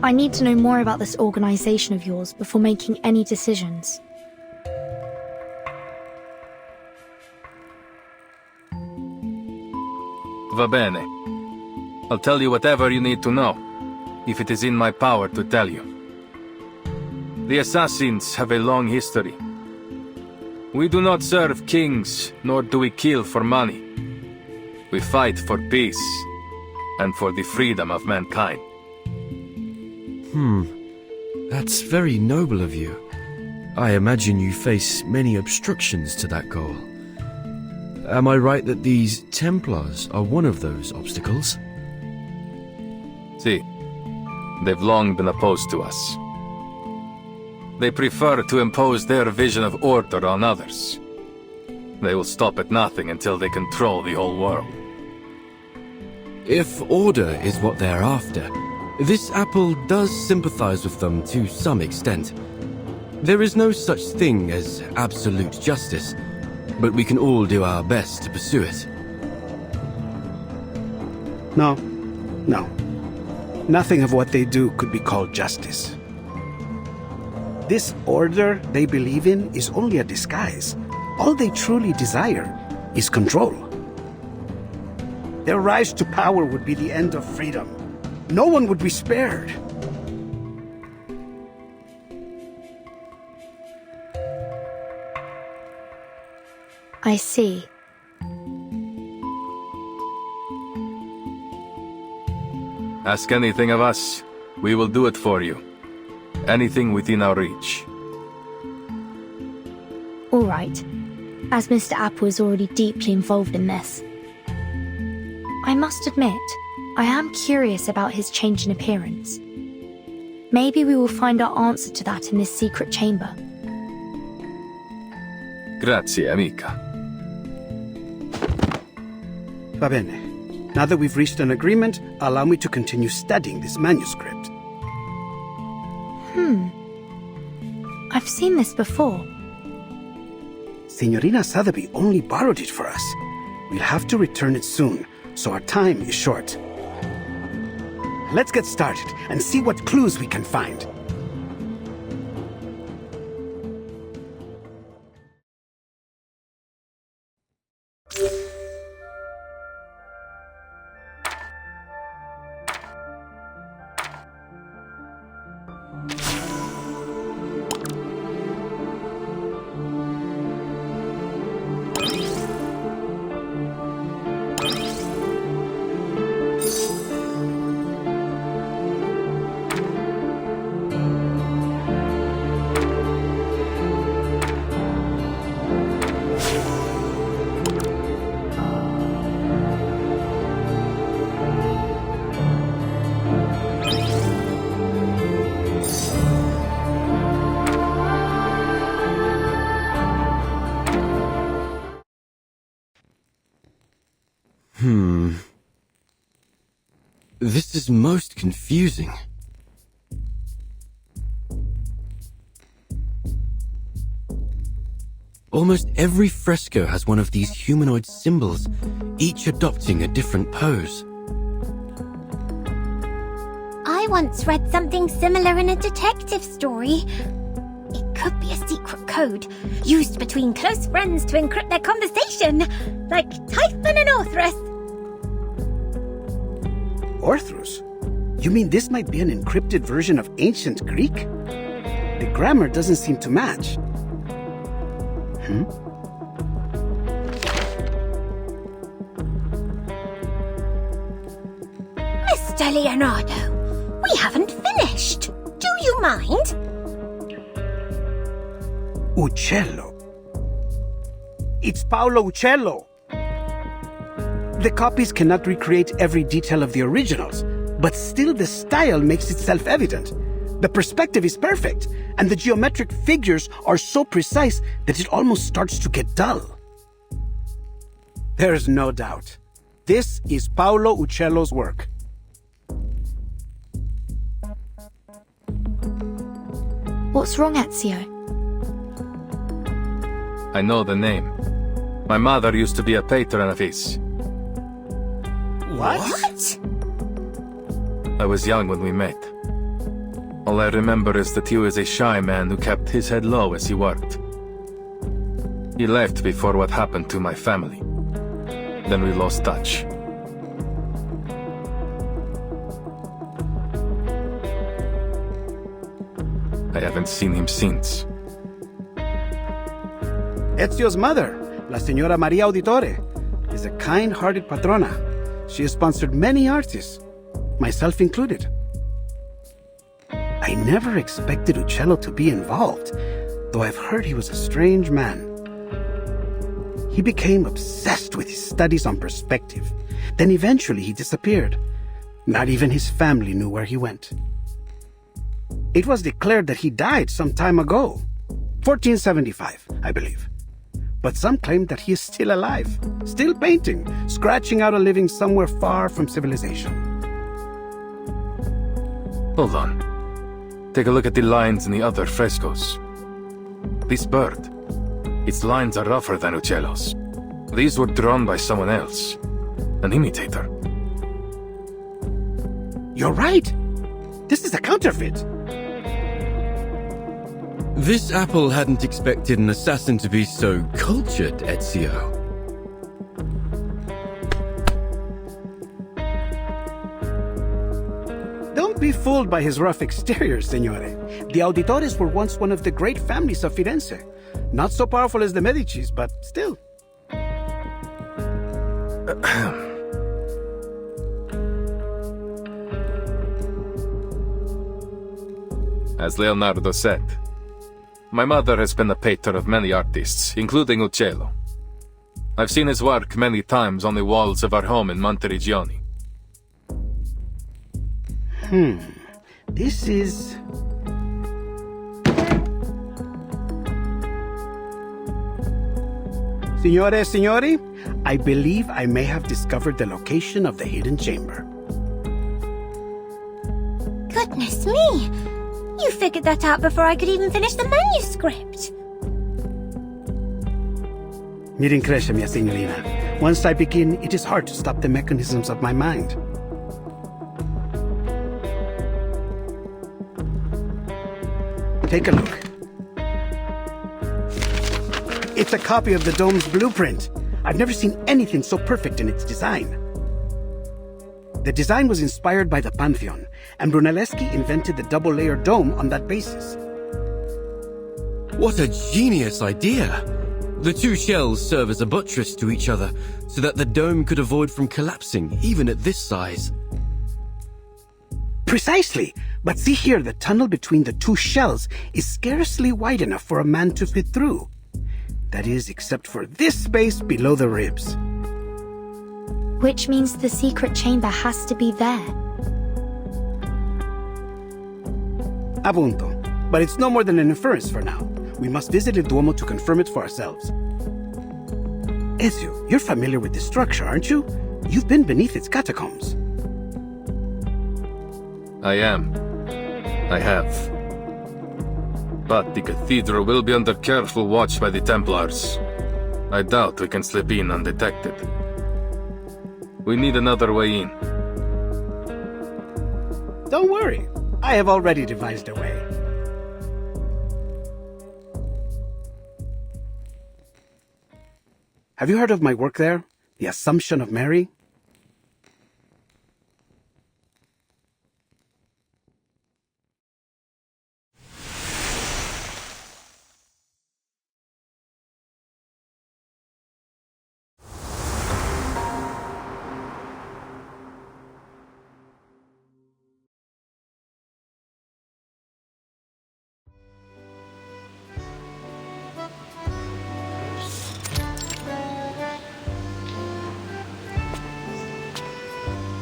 I need to know more about this organization of yours before making any decisions. Va bene. I'll tell you whatever you need to know, if it is in my power to tell you. The assassins have a long history. We do not serve kings, nor do we kill for money. We fight for peace, and for the freedom of mankind. That's very noble of you. I imagine you face many obstructions to that goal. Am I right that these Templars are one of those obstacles? See, they've long been opposed to us. They prefer to impose their vision of order on others. They will stop at nothing until they control the whole world. If order is what they're after, this apple does sympathize with them to some extent. There is no such thing as absolute justice, but we can all do our best to pursue it. No. Nothing of what they do could be called justice. This order they believe in is only a disguise. All they truly desire is control. Their rise to power would be the end of freedom. No one would be spared. I see. Ask anything of us, we will do it for you. Anything within our reach. All right. As Mr. Apple is already deeply involved in this. I must admit, I am curious about his change in appearance. Maybe we will find our answer to that in this secret chamber. Grazie, amica. Va bene. Now that we've reached an agreement, allow me to continue studying this manuscript. I've seen this before. Signorina Sotheby only borrowed it for us. We'll have to return it soon, so our time is short. Let's get started and see what clues we can find. This is most confusing. Almost every fresco has one of these humanoid symbols, each adopting a different pose. I once read something similar in a detective story. It could be a secret code, used between close friends to encrypt their conversation, like Typhon and Orthrus. Orthrus? You mean this might be an encrypted version of ancient Greek? The grammar doesn't seem to match. Messer Leonardo, we haven't finished. Do you mind? Uccello. It's Paolo Uccello. The copies cannot recreate every detail of the originals, but still the style makes itself evident. The perspective is perfect, and the geometric figures are so precise that it almost starts to get dull. There's no doubt. This is Paolo Uccello's work. What's wrong, Ezio? I know the name. My mother used to be a patron of his. What? I was young when we met. All I remember is that he was a shy man who kept his head low as he worked. He left before what happened to my family. Then we lost touch. I haven't seen him since. Ezio's mother, La Signora Maria Auditore, is a kind-hearted patrona. She has sponsored many artists, myself included. I never expected Uccello to be involved, though I've heard he was a strange man. He became obsessed with his studies on perspective. Then eventually he disappeared. Not even his family knew where he went. It was declared that he died some time ago, 1475, I believe. But some claim that he is still alive, still painting, scratching out a living somewhere far from civilization. Hold on. Take a look at the lines in the other frescoes. This bird, its lines are rougher than Uccello's. These were drawn by someone else, an imitator. You're right. This is a counterfeit. This apple hadn't expected an assassin to be so cultured, Ezio. Don't be fooled by his rough exterior, Signore. The Auditores were once one of the great families of Firenze. Not so powerful as the Medicis, but still. As Leonardo said, my mother has been a patron of many artists, including Uccello. I've seen his work many times on the walls of our home in Monteriggioni. This is... Signore, signori, I believe I may have discovered the location of the hidden chamber. Goodness me! You figured that out before I could even finish the manuscript. Mi rincresce, mia signorina. Once I begin, it is hard to stop the mechanisms of my mind. Take a look. It's a copy of the dome's blueprint. I've never seen anything so perfect in its design. The design was inspired by the Pantheon, and Brunelleschi invented the double-layered dome on that basis. What a genius idea! The two shells serve as a buttress to each other, so that the dome could avoid from collapsing, even at this size. Precisely! But see here, the tunnel between the two shells is scarcely wide enough for a man to fit through. That is, except for this space below the ribs. Which means the secret chamber has to be there. Appunto. But it's no more than an inference for now. We must visit the Duomo to confirm it for ourselves. Ezio, you're familiar with this structure, aren't you? You've been beneath its catacombs. I am. I have. But the cathedral will be under careful watch by the Templars. I doubt we can slip in undetected. We need another way in. Don't worry. I have already devised a way. Have you heard of my work there? The Assumption of Mary?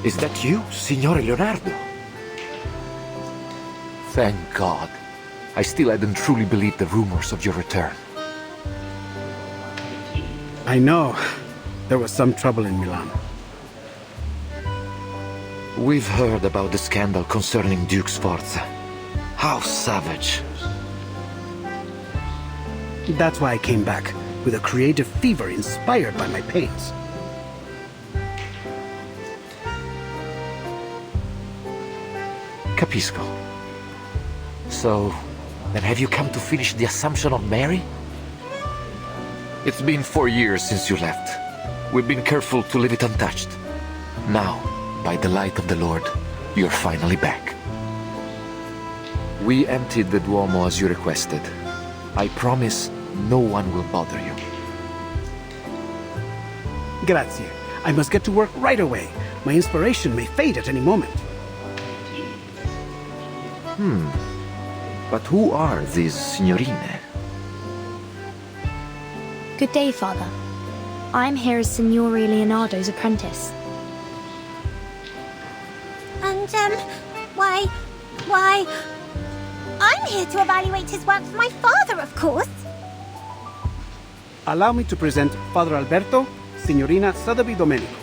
Is that you, Signore Leonardo? Thank God. I still hadn't truly believed the rumors of your return. I know. There was some trouble in Milan. We've heard about the scandal concerning Duke Sforza. How savage. That's why I came back, with a creative fever inspired by my pains. Capisco. So, then have you come to finish the Assumption of Mary? It's been 4 years since you left. We've been careful to leave it untouched. Now, by the light of the Lord, you're finally back. We emptied the Duomo as you requested. I promise no one will bother you. Grazie. I must get to work right away. My inspiration may fade at any moment. But who are these signorine? Good day, Father. I'm here as Signore Leonardo's apprentice. And, why... I'm here to evaluate his work for my father, of course. Allow me to present Father Alberto, Signorina Sotheby Domenico.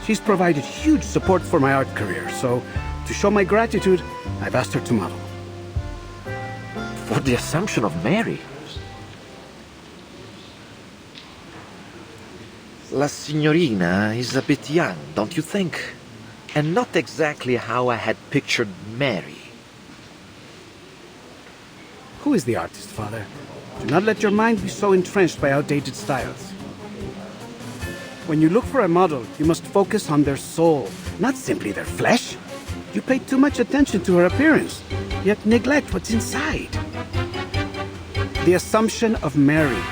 She's provided huge support for my art career, so to show my gratitude, I've asked her to model. For the Assumption of Mary? La Signorina is a bit young, don't you think? And not exactly how I had pictured Mary. Who is the artist, Father? Do not let your mind be so entrenched by outdated styles. When you look for a model, you must focus on their soul, not simply their flesh. You pay too much attention to her appearance, yet neglect what's inside. The Assumption of Mary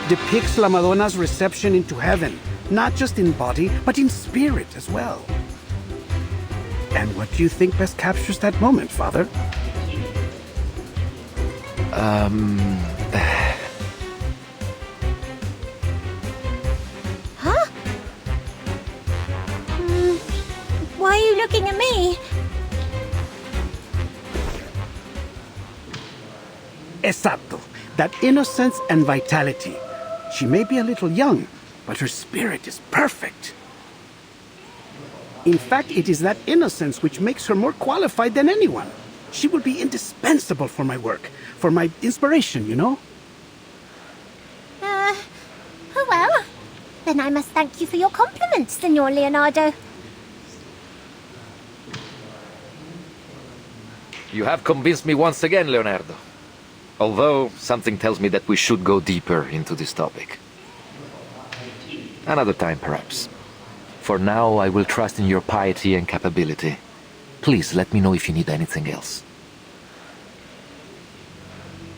depicts La Madonna's reception into heaven, not just in body, but in spirit as well. And what do you think best captures that moment, Father? Huh? Why are you looking at me? Esatto. That innocence and vitality. She may be a little young, but her spirit is perfect. In fact, it is that innocence which makes her more qualified than anyone. She will be indispensable for my work, for my inspiration, you know? Oh well. Then I must thank you for your compliments, Signor Leonardo. You have convinced me once again, Leonardo. Although, something tells me that we should go deeper into this topic. Another time, perhaps. For now, I will trust in your piety and capability. Please let me know if you need anything else.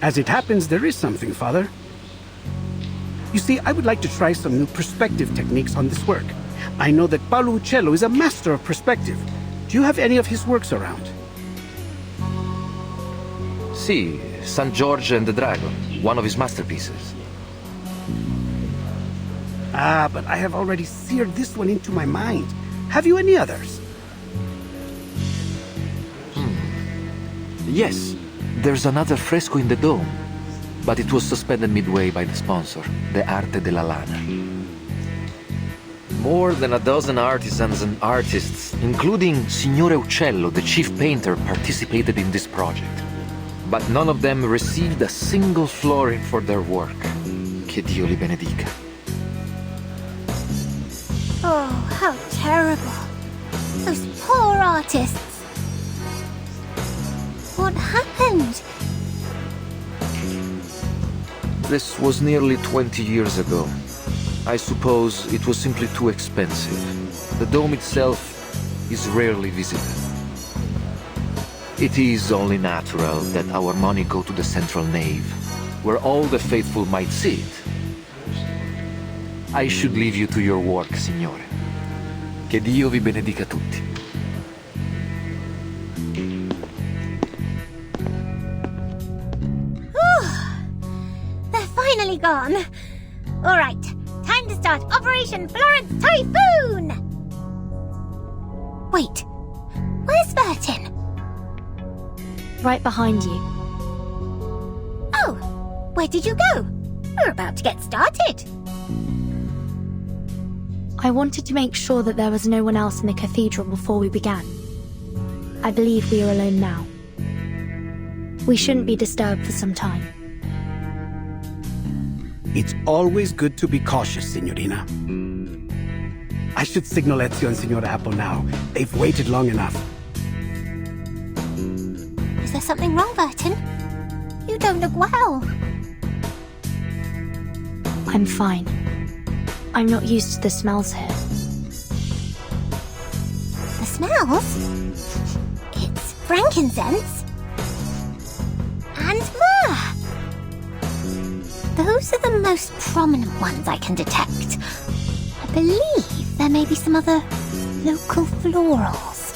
As it happens, there is something, Father. You see, I would like to try some new perspective techniques on this work. I know that Paolo Uccello is a master of perspective. Do you have any of his works around? See, San George and the Dragon, one of his masterpieces. Ah, but I have already seared this one into my mind. Have you any others? Yes, there's another fresco in the dome, but it was suspended midway by the sponsor, the Arte della Lana. More than a dozen artisans and artists, including Signore Uccello, the chief painter, participated in this project. But none of them received a single florin for their work. Che Dio li benedica. Oh, how terrible. Those poor artists. What happened? This was nearly 20 years ago. I suppose it was simply too expensive. The dome itself is rarely visited. It is only natural that our money go to the central nave, where all the faithful might see it. I should leave you to your work, Signore. Che Dio vi benedica tutti. They're finally gone. All right, time to start Operation Florence Typhoon! Wait, where's Vertin? Right behind you. Oh, where did you go? We're about to get started. I wanted to make sure that there was no one else in the cathedral before we began. I believe we are alone now. We shouldn't be disturbed for some time. It's always good to be cautious, Signorina. I should signal Ezio and Signora Apple now. They've waited long enough. Is there something wrong, Vertin? You don't look well. I'm fine. I'm not used to the smells here. The smells? It's frankincense and myrrh. Those are the most prominent ones I can detect. I believe there may be some other local florals.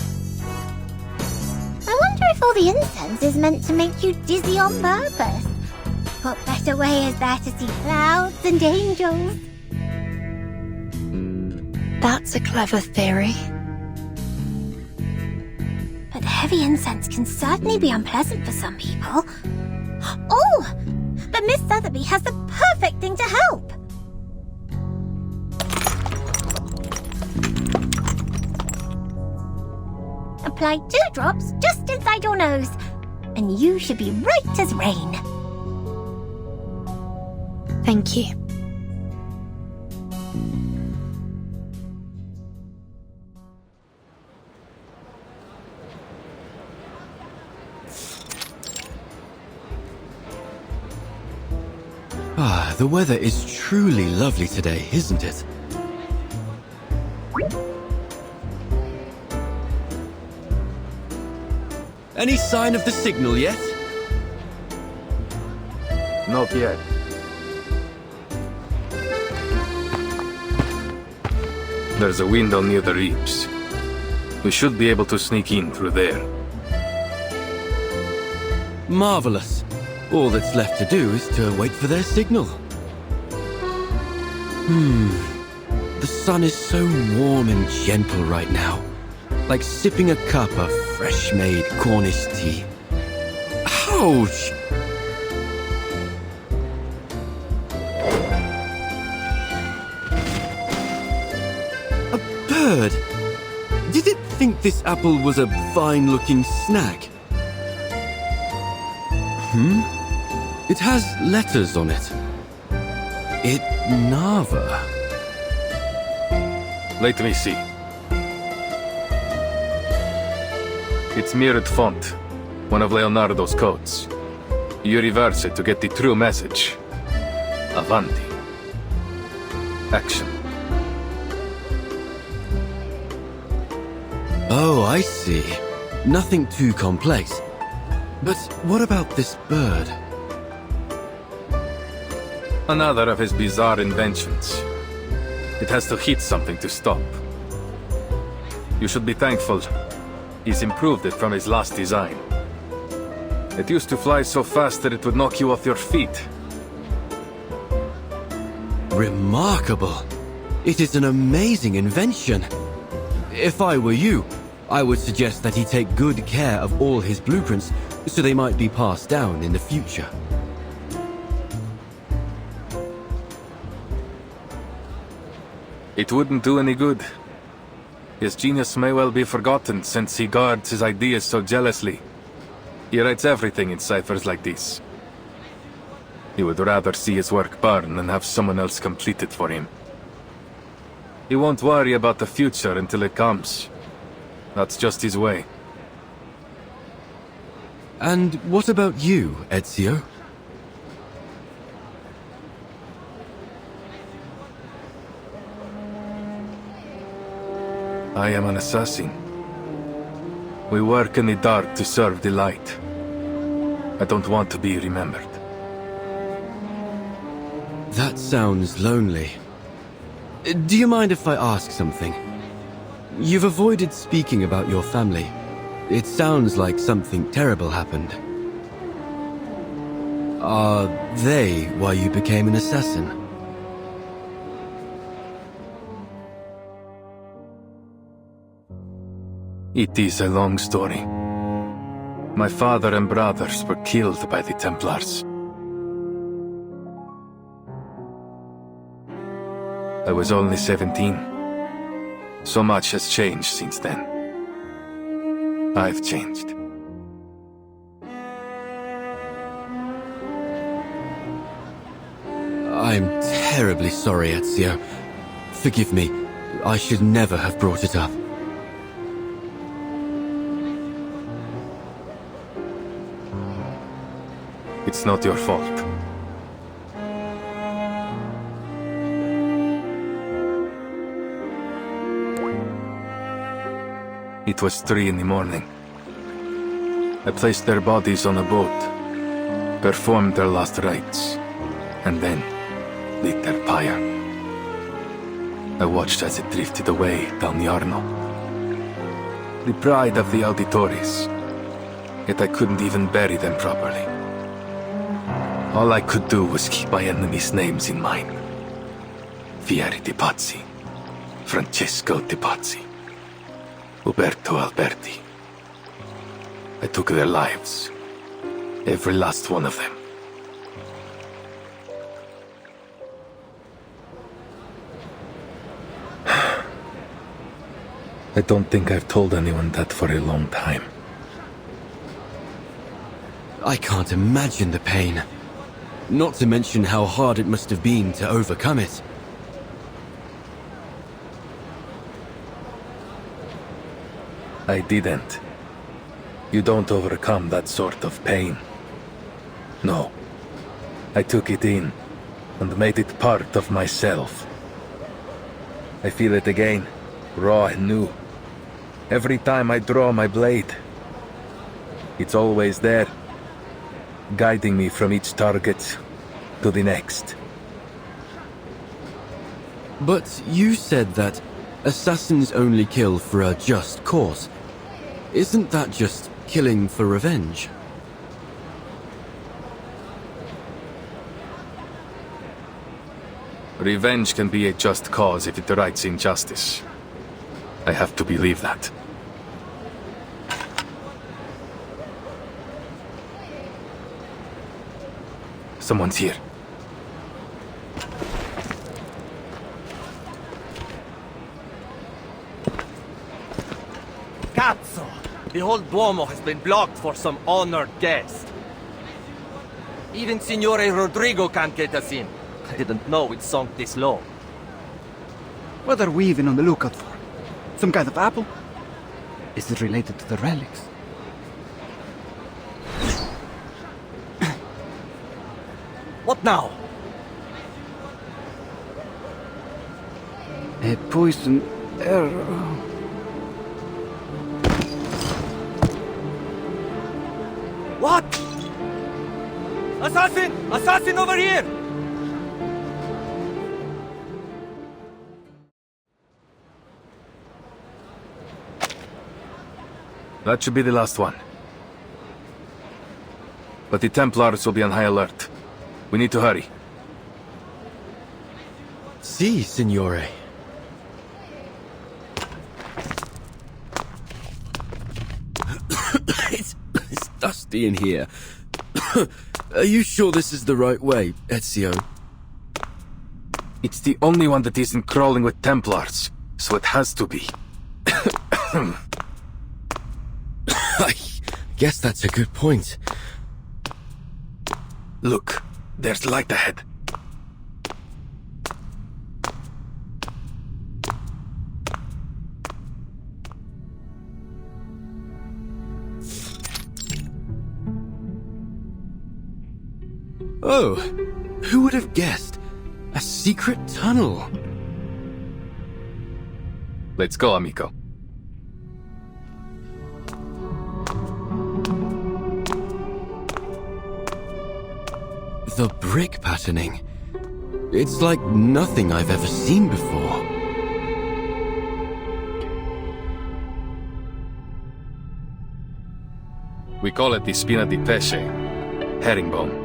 I wonder if all the incense is meant to make you dizzy on purpose. What better way is there to see clouds and angels? That's a clever theory. But heavy incense can certainly be unpleasant for some people. Oh! But Miss Sotheby has the perfect thing to help! Apply 2 drops just inside your nose, and you should be right as rain. Thank you. Ah, the weather is truly lovely today, isn't it? Any sign of the signal yet? Not yet. There's a window near the reaps. We should be able to sneak in through there. Marvelous. All that's left to do is to wait for their signal. The sun is so warm and gentle right now. Like sipping a cup of fresh-made Cornish tea. Ouch! A bird? Did it think this apple was a fine-looking snack? It has letters on it. It Nava. Let me see. It's mirrored font, one of Leonardo's codes. You reverse it to get the true message. Avanti. Action. Oh, I see. Nothing too complex. But what about this bird? Another of his bizarre inventions. It has to hit something to stop. You should be thankful. He's improved it from his last design. It used to fly so fast that it would knock you off your feet. Remarkable. It is an amazing invention. If I were you, I would suggest that he take good care of all his blueprints so they might be passed down in the future. It wouldn't do any good. His genius may well be forgotten since he guards his ideas so jealously. He writes everything in ciphers like this. He would rather see his work burn than have someone else complete it for him. He won't worry about the future until it comes. That's just his way. And what about you, Ezio? I am an assassin. We work in the dark to serve the light. I don't want to be remembered. That sounds lonely. Do you mind if I ask something? You've avoided speaking about your family. It sounds like something terrible happened. Are they why you became an assassin? It is a long story. My father and brothers were killed by the Templars. I was only 17. So much has changed since then. I've changed. I'm terribly sorry, Ezio. Forgive me. I should never have brought it up. It's not your fault. It was 3 in the morning. I placed their bodies on a boat, performed their last rites, and then lit their pyre. I watched as it drifted away down the Arno. The pride of the auditores, yet I couldn't even bury them properly. All I could do was keep my enemies' names in mind. Fieri de Pazzi, Francesco de Pazzi, Uberto Alberti. I took their lives, every last one of them. I don't think I've told anyone that for a long time. I can't imagine the pain. Not to mention how hard it must have been to overcome it. I didn't. You don't overcome that sort of pain. No. I took it in and made it part of myself. I feel it again, raw and new. Every time I draw my blade, it's always there, guiding me from each target to the next. But you said that assassins only kill for a just cause. Isn't that just killing for revenge? Revenge can be a just cause if it rights injustice. I have to believe that. Someone's here. Cazzo! The whole Duomo has been blocked for some honored guest. Even Signore Rodrigo can't get us in. I didn't know it sunk this low. What are we even on the lookout for? Some kind of apple? Is it related to the relics? What now? A poison arrow. What? Assassin! Assassin over here! That should be the last one. But the Templars will be on high alert. We need to hurry. Si, signore. It's dusty in here. Are you sure this is the right way, Ezio? It's the only one that isn't crawling with Templars, so it has to be. I guess that's a good point. Look, there's light ahead. Oh, who would have guessed? A secret tunnel. Let's go, amico. The brick patterning. It's like nothing I've ever seen before. We call it the Spina di Pesce, herringbone.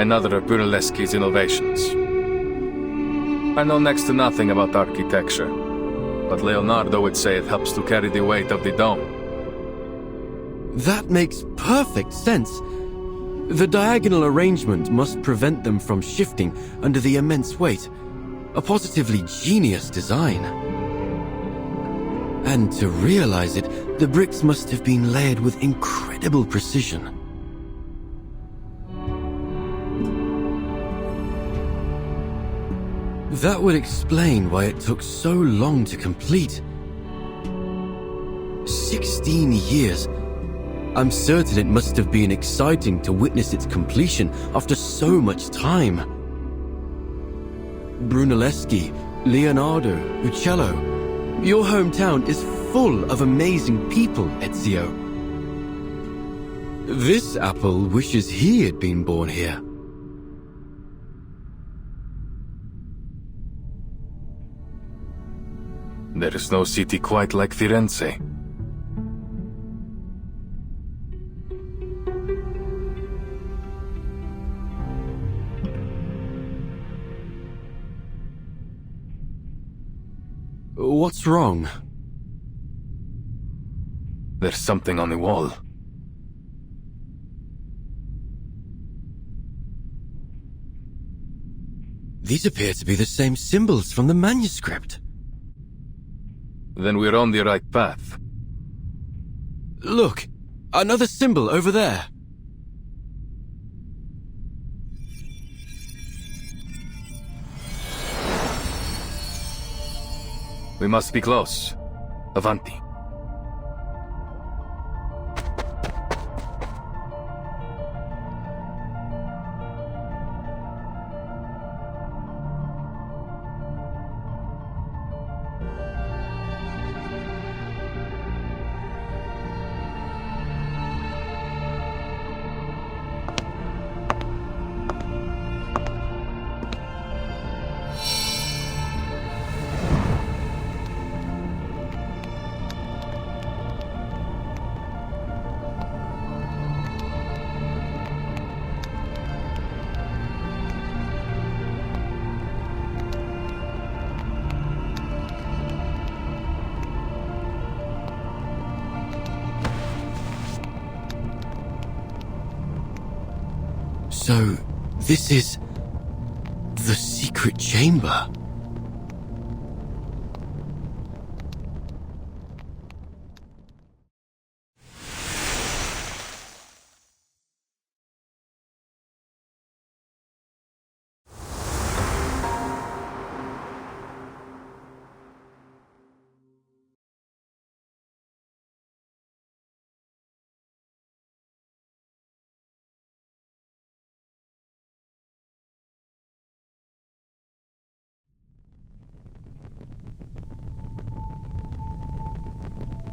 Another of Brunelleschi's innovations. I know next to nothing about architecture, but Leonardo would say it helps to carry the weight of the dome. That makes perfect sense. The diagonal arrangement must prevent them from shifting under the immense weight. A positively genius design. And to realize it, the bricks must have been layered with incredible precision. That would explain why it took so long to complete. 16 years. I'm certain it must have been exciting to witness its completion after so much time. Brunelleschi, Leonardo, Uccello. Your hometown is full of amazing people, Ezio. This apple wishes he had been born here. There is no city quite like Firenze. What's wrong? There's something on the wall. These appear to be the same symbols from the manuscript. Then we're on the right path. Look! Another symbol over there! We must be close. Avanti. So, this is the secret chamber.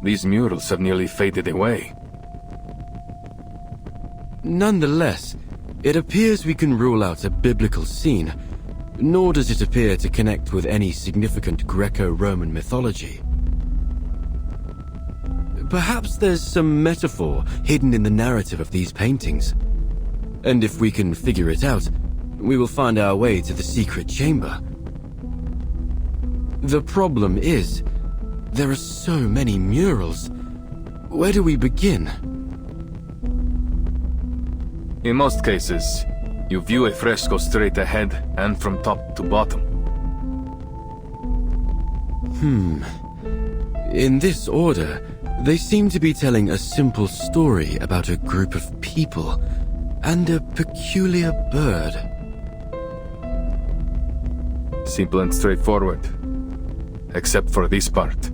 These murals have nearly faded away. Nonetheless, it appears we can rule out a biblical scene, nor does it appear to connect with any significant Greco-Roman mythology. Perhaps there's some metaphor hidden in the narrative of these paintings. And if we can figure it out, we will find our way to the secret chamber. The problem is, there are so many murals. Where do we begin? In most cases, you view a fresco straight ahead and from top to bottom. In this order, they seem to be telling a simple story about a group of people and a peculiar bird. Simple and straightforward. Except for this part.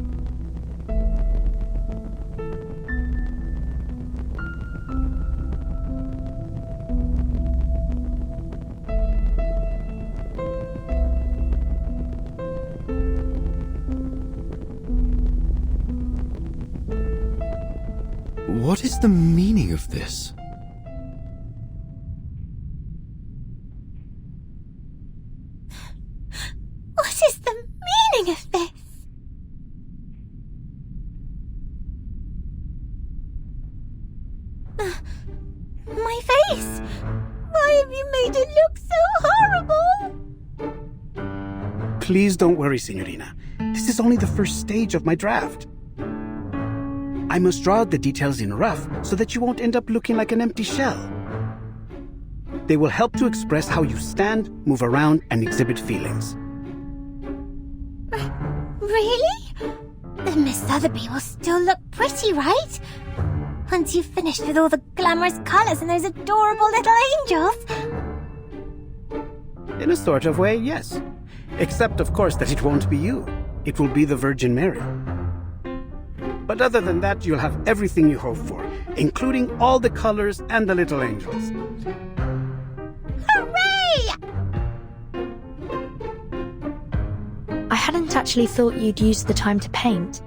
What is the meaning of this? What is the meaning of this? My face! Why have you made it look so horrible? Please don't worry, Signorina. This is only the first stage of my draft. I must draw out the details in rough so that you won't end up looking like an empty shell. They will help to express how you stand, move around, and exhibit feelings. Really? Then Miss Sotheby will still look pretty, right? Once you've finished with all the glamorous colours and those adorable little angels. In a sort of way, yes. Except, of course, that it won't be you. It will be the Virgin Mary. But other than that, you'll have everything you hope for, including all the colors and the little angels. Hooray! I hadn't actually thought you'd use the time to paint.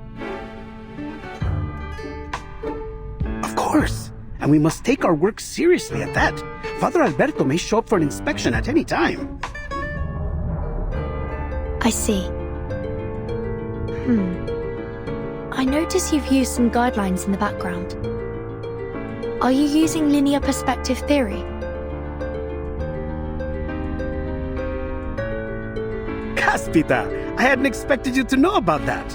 Of course. And we must take our work seriously at that. Father Alberto may show up for an inspection at any time. I see. I notice you've used some guidelines in the background. Are you using linear perspective theory? Caspita, I hadn't expected you to know about that.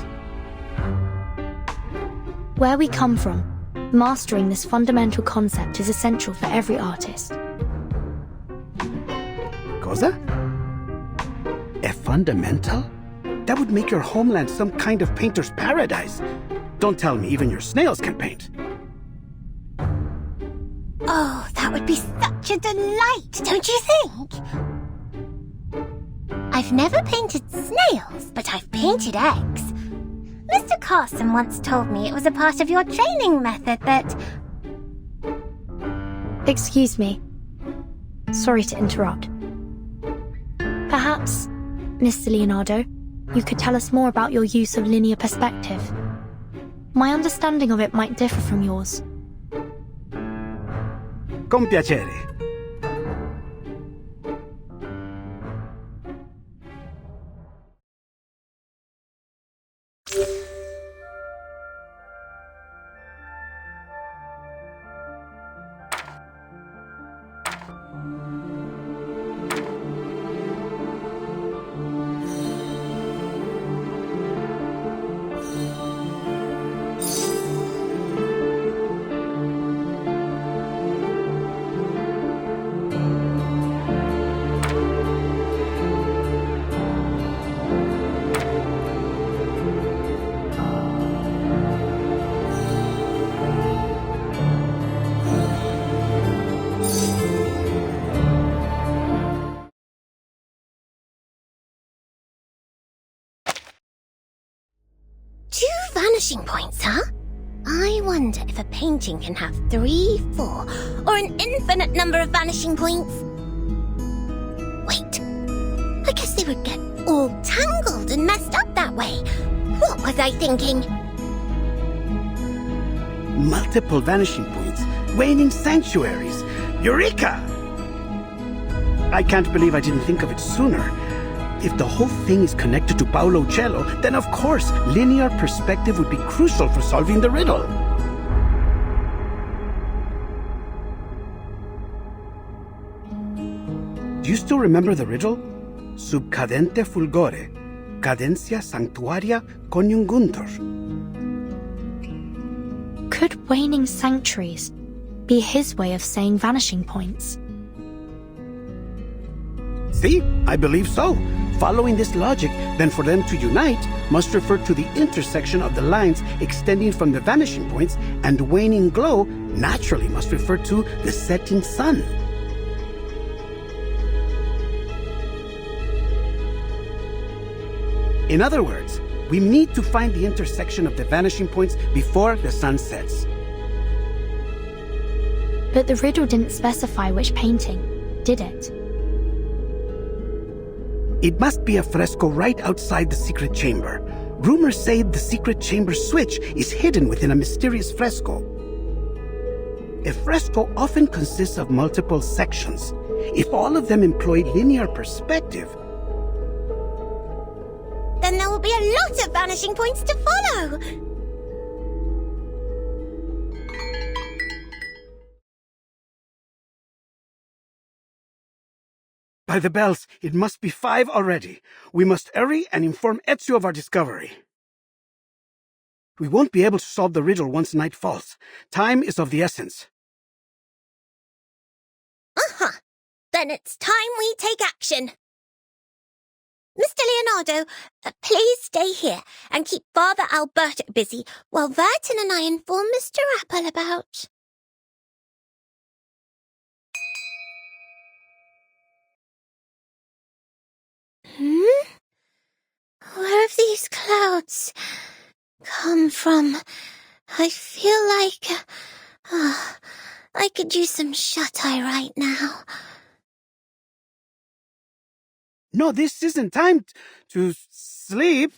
Where we come from, mastering this fundamental concept is essential for every artist. Cosa? A fundamental? That would make your homeland some kind of painter's paradise. Don't tell me even your snails can paint. Oh, that would be such a delight, don't you think? I've never painted snails, but I've painted eggs. Mr. Carson once told me it was a part of your training method that... Excuse me. Sorry to interrupt. Perhaps, Mr. Leonardo, you could tell us more about your use of linear perspective. My understanding of it might differ from yours. Con piacere. Vanishing points, huh? I wonder if a painting can have 3, 4, or an infinite number of vanishing points. Wait, I guess they would get all tangled and messed up that way. What was I thinking? Multiple vanishing points, waning sanctuaries. Eureka! I can't believe I didn't think of it sooner. If the whole thing is connected to Paolo Cello, then of course, linear perspective would be crucial for solving the riddle. Do you still remember the riddle? Sub cadente fulgore, cadencia sanctuaria coniunguntur. Could waning sanctuaries be his way of saying vanishing points? See, I believe so. Following this logic, then for them to unite must refer to the intersection of the lines extending from the vanishing points, and waning glow naturally must refer to the setting sun. In other words, we need to find the intersection of the vanishing points before the sun sets. But the riddle didn't specify which painting, did it? It must be a fresco right outside the secret chamber. Rumors say the secret chamber switch is hidden within a mysterious fresco. A fresco often consists of multiple sections. If all of them employ linear perspective, then there will be a lot of vanishing points to follow. By the bells, it must be 5 already. We must hurry and inform Ezio of our discovery. We won't be able to solve the riddle once night falls. Time is of the essence. Uh-huh. Then it's time we take action. Mr. Leonardo, please stay here and keep Father Alberto busy while Vertin and I inform Mr. Apple about... Where have these clouds come from? I feel like... I could use some shut-eye right now. No, this isn't time to sleep.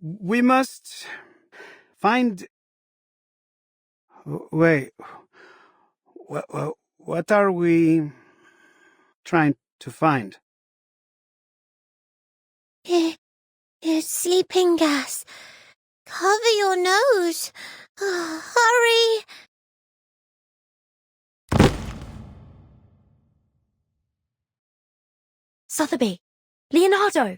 We must find... Wait. What are we trying to find? It's sleeping gas. Cover your nose. Hurry. Sotheby! Leonardo!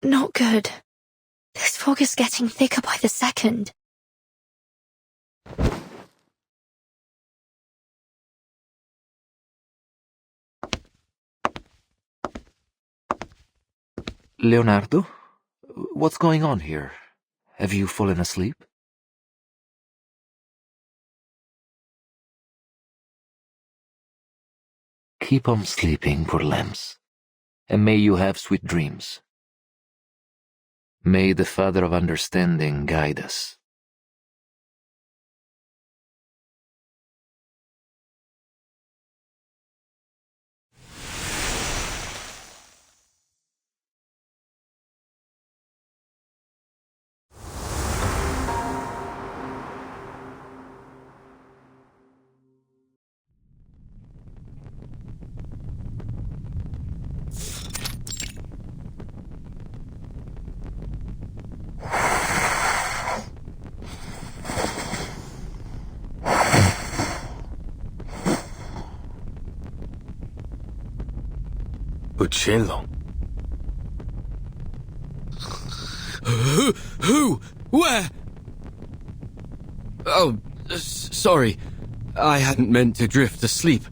Not good. This fog is getting thicker by the second. Leonardo? What's going on here? Have you fallen asleep? Keep on sleeping, poor lambs, and may you have sweet dreams. May the Father of Understanding guide us. Uccello. Who? Where? Oh, sorry. I hadn't meant to drift asleep.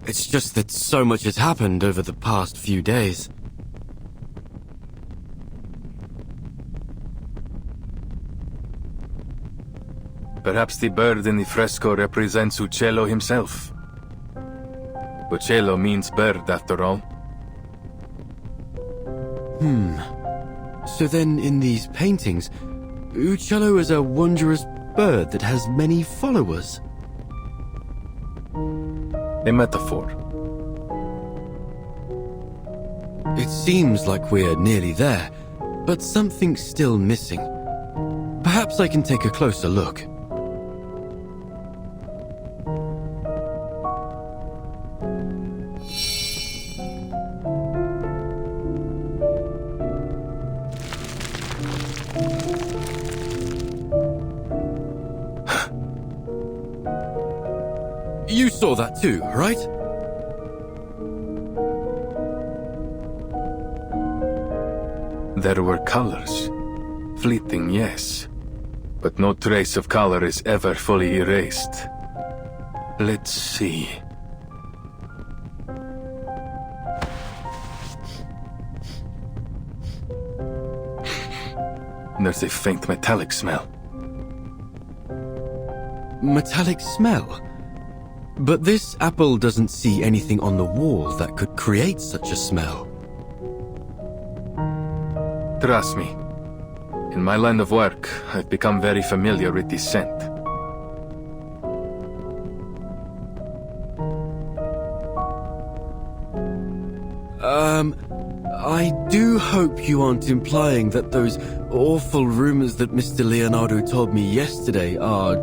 It's just that so much has happened over the past few days. Perhaps the bird in the fresco represents Uccello himself. Uccello means bird, after all. So then in these paintings, Uccello is a wondrous bird that has many followers. A metaphor. It seems like we're nearly there, but something's still missing. Perhaps I can take a closer look. You saw that too, right? There were colors. Fleeting, yes. But no trace of color is ever fully erased. Let's see. There's a faint metallic smell. Metallic smell? But this apple doesn't see anything on the wall that could create such a smell. Trust me. In my line of work, I've become very familiar with this scent. I do hope you aren't implying that those awful rumors that Mr. Leonardo told me yesterday are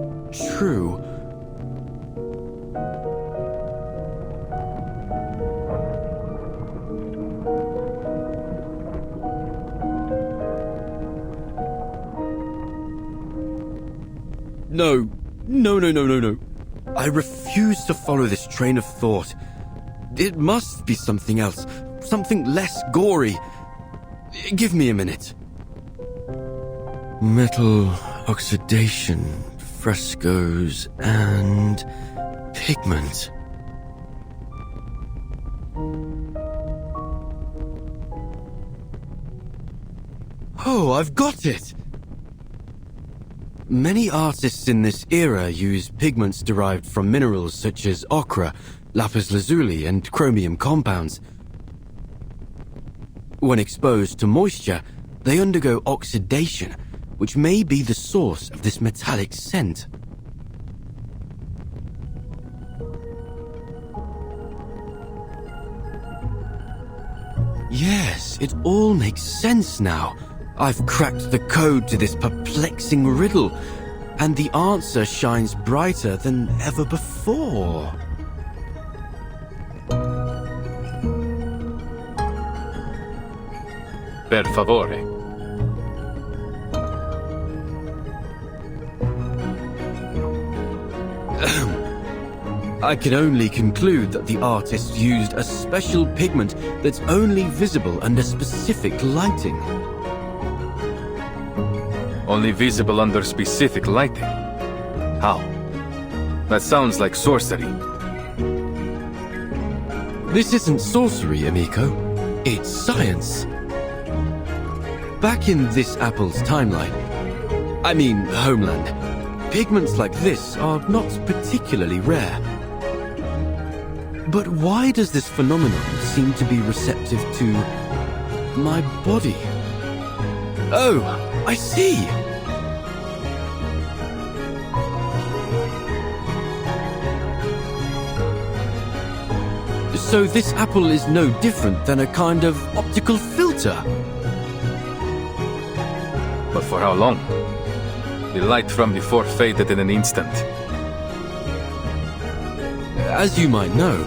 true. No, No. I refuse to follow this train of thought. It must be something else, something less gory. Give me a minute. Metal oxidation, frescoes, and pigment. Oh, I've got it! Many artists in this era use pigments derived from minerals such as ochre, lapis lazuli, and chromium compounds. When exposed to moisture, they undergo oxidation, which may be the source of this metallic scent. Yes, it all makes sense now. I've cracked the code to this perplexing riddle, and the answer shines brighter than ever before. Per favore. I can only conclude that the artist used a special pigment that's only visible under specific lighting. Only visible under specific lighting? How? That sounds like sorcery. This isn't sorcery, amico. It's science. Back in this apple's timeline, homeland, pigments like this are not particularly rare. But why does this phenomenon seem to be receptive to my body? Oh, I see! So this apple is no different than a kind of optical filter. But for how long? The light from before faded in an instant. As you might know,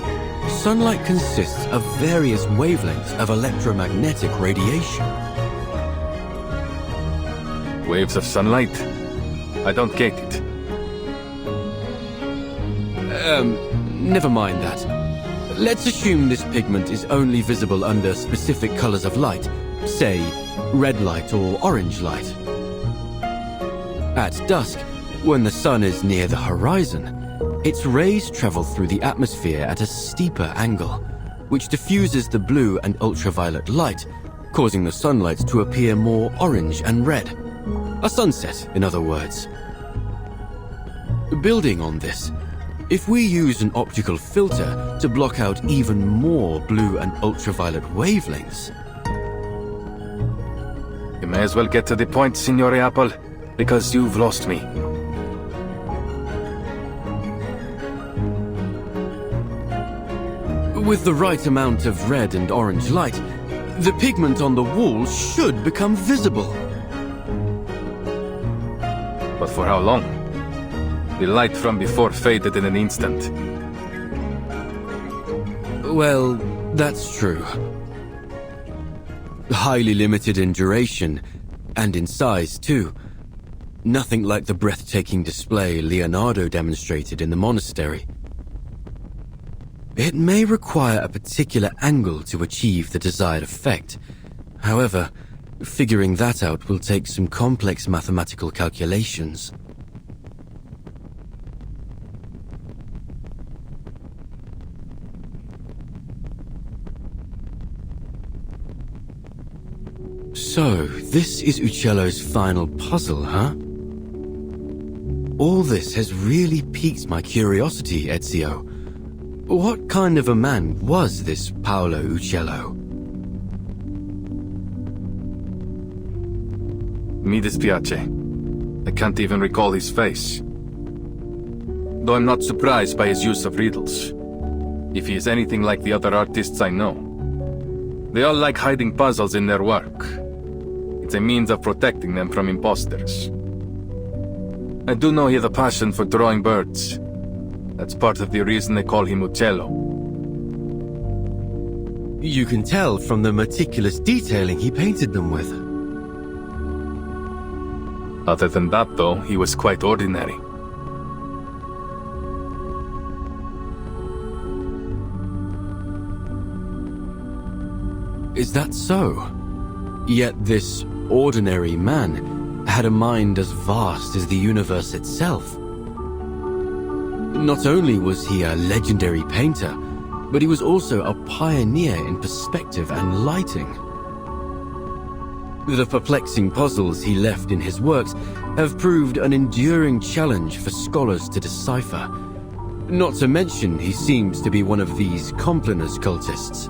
sunlight consists of various wavelengths of electromagnetic radiation. Waves of sunlight? I don't get it. Never mind that. Let's assume this pigment is only visible under specific colors of light, say, red light or orange light. At dusk, when the sun is near the horizon, its rays travel through the atmosphere at a steeper angle, which diffuses the blue and ultraviolet light, causing the sunlight to appear more orange and red. A sunset, in other words. Building on this, if we use an optical filter to block out even more blue and ultraviolet wavelengths... You may as well get to the point, Signore Apple, because you've lost me. With the right amount of red and orange light, the pigment on the wall should become visible. But for how long? The light from before faded in an instant. Well, that's true. Highly limited in duration, and in size too. Nothing like the breathtaking display Leonardo demonstrated in the monastery. It may require a particular angle to achieve the desired effect. However, figuring that out will take some complex mathematical calculations. So, this is Uccello's final puzzle, huh? All this has really piqued my curiosity, Ezio. What kind of a man was this Paolo Uccello? Mi dispiace. I can't even recall his face. Though I'm not surprised by his use of riddles. If he is anything like the other artists I know. They all like hiding puzzles in their work. It's a means of protecting them from imposters. I do know he has a passion for drawing birds. That's part of the reason they call him Uccello. You can tell from the meticulous detailing he painted them with. Other than that, though, he was quite ordinary. Is that so? Yet this ordinary man had a mind as vast as the universe itself. Not only was he a legendary painter, but he was also a pioneer in perspective and lighting. The perplexing puzzles he left in his works have proved an enduring challenge for scholars to decipher. Not to mention, he seems to be one of these Compliners cultists.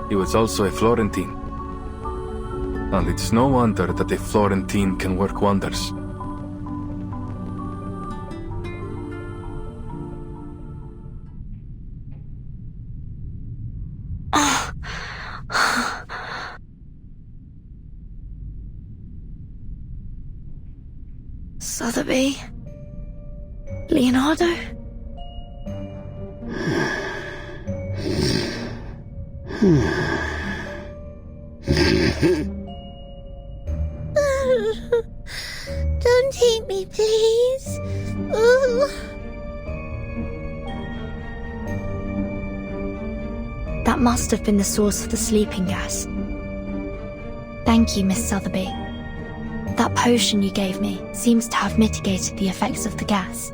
He was also a Florentine. And it's no wonder that a Florentine can work wonders. Sotheby? Leonardo? Don't hate me, please. Ooh. That must have been the source of the sleeping gas. Thank you, Miss Sotheby. That potion you gave me seems to have mitigated the effects of the gas.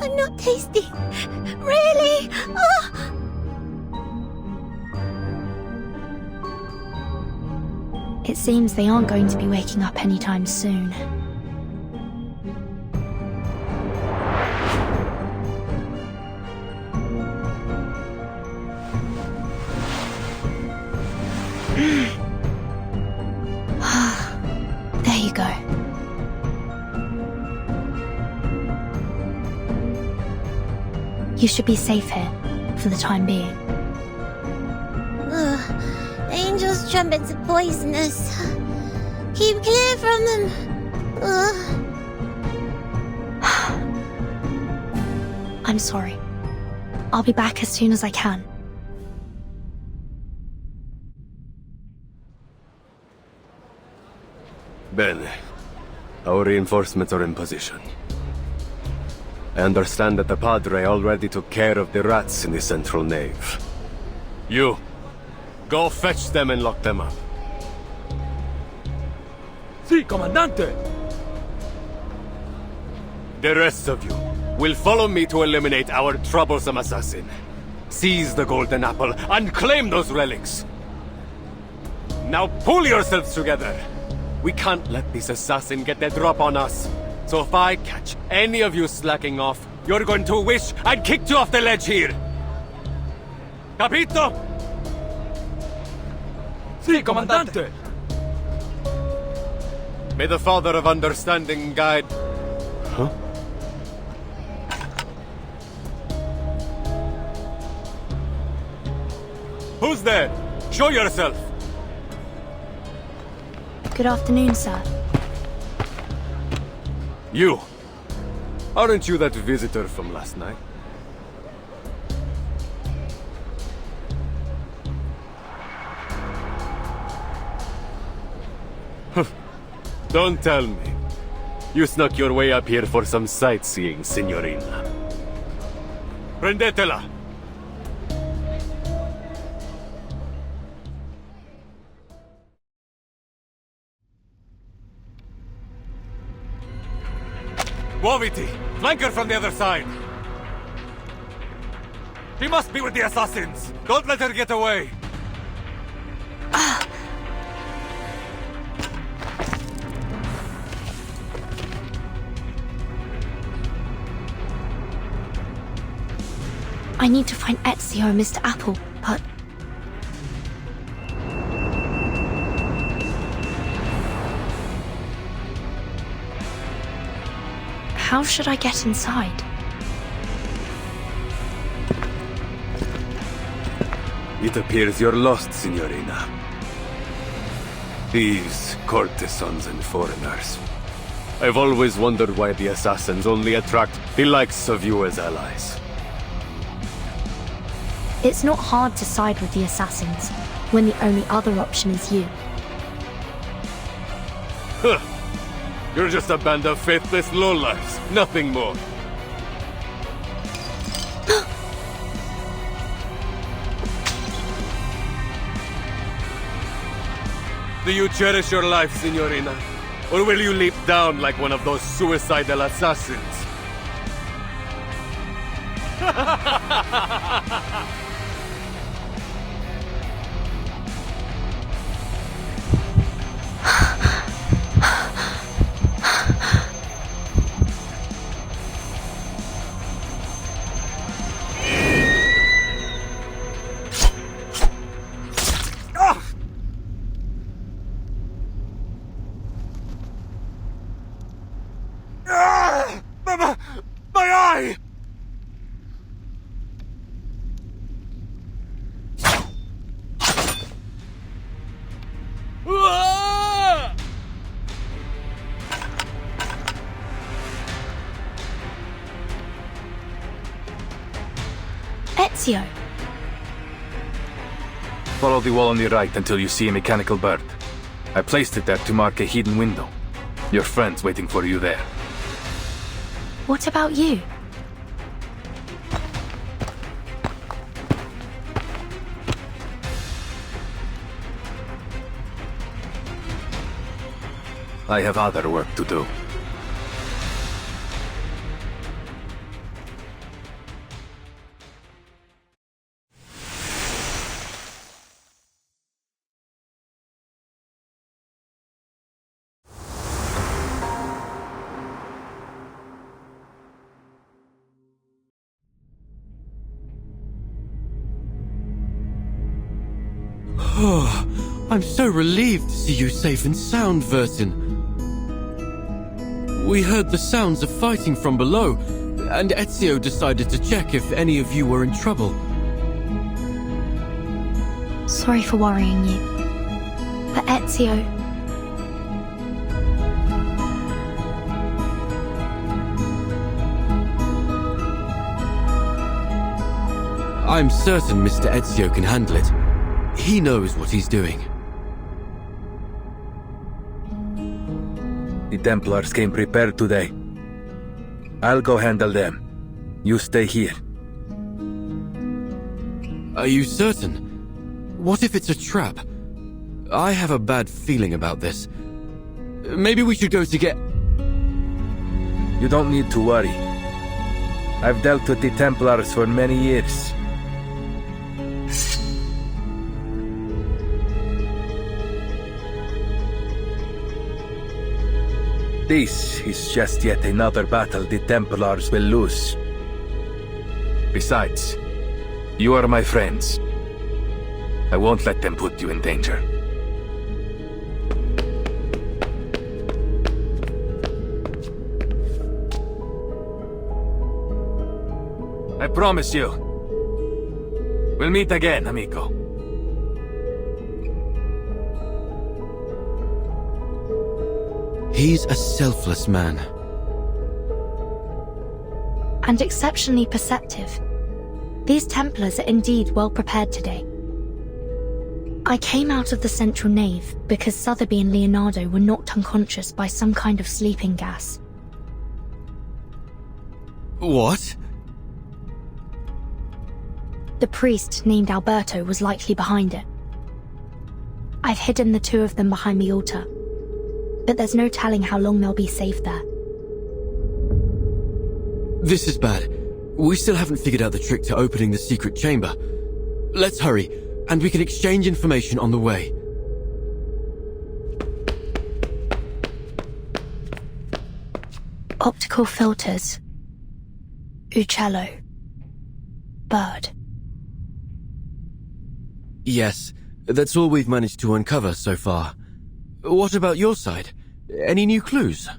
I'm not tasty. Really? Oh. It seems they aren't going to be waking up anytime soon. There you go. You should be safe here, for the time being. Ugh. Angels' trumpets are poisonous. Keep clear from them. Ugh. I'm sorry. I'll be back as soon as I can. Bene. Our reinforcements are in position. I understand that the Padre already took care of the rats in the central nave. You, go fetch them and lock them up. Si, comandante! The rest of you will follow me to eliminate our troublesome assassin. Seize the golden apple and claim those relics. Now pull yourselves together. We can't let this assassin get the drop on us. So if I catch any of you slacking off, you're going to wish I'd kicked you off the ledge here. Capito? Si, comandante! May the Father of Understanding guide... Huh? Who's there? Show yourself! Good afternoon, sir. You! Aren't you that visitor from last night? Don't tell me. You snuck your way up here for some sightseeing, signorina. Prendetela! Muoviti! Flank her from the other side! She must be with the assassins! Don't let her get away! I need to find Ezio and Mr. Apple, but... How should I get inside? It appears you're lost, signorina. Thieves, courtesans, and foreigners. I've always wondered why the assassins only attract the likes of you as allies. It's not hard to side with the assassins, when the only other option is you. Huh. You're just a band of faithless lowlifes, nothing more. Do you cherish your life, Signorina? Or will you leap down like one of those suicidal assassins? My eye! Ezio, Follow the wall on the right until you see a mechanical bird. I placed it there to mark a hidden window. Your friend's waiting for you there. what about you? I have other work to do. Oh, I'm so relieved to see you safe and sound, Vertin. We heard the sounds of fighting from below, and Ezio decided to check if any of you were in trouble. Sorry for worrying you. But Ezio... I'm certain Mr. Ezio can handle it. He knows what he's doing. The Templars came prepared today. I'll go handle them. You stay here. Are you certain? What if it's a trap? I have a bad feeling about this. Maybe we should go to get... You don't need to worry. I've dealt with the Templars for many years. This is just yet another battle the Templars will lose. Besides, you are my friends. I won't let them put you in danger. I promise you. We'll meet again, amico. He's a selfless man. and exceptionally perceptive. These Templars are indeed well prepared today. I came out of the central nave because Sotheby and Leonardo were knocked unconscious by some kind of sleeping gas. What? The priest named Alberto was likely behind it. I've hidden the two of them behind the altar, but there's no telling how long they'll be safe there. This is bad. We still haven't figured out the trick to opening the secret chamber. Let's hurry, and we can exchange information on the way. Optical filters. Uccello. Bird. Yes, that's all we've managed to uncover so far. What about your side? Any new clues?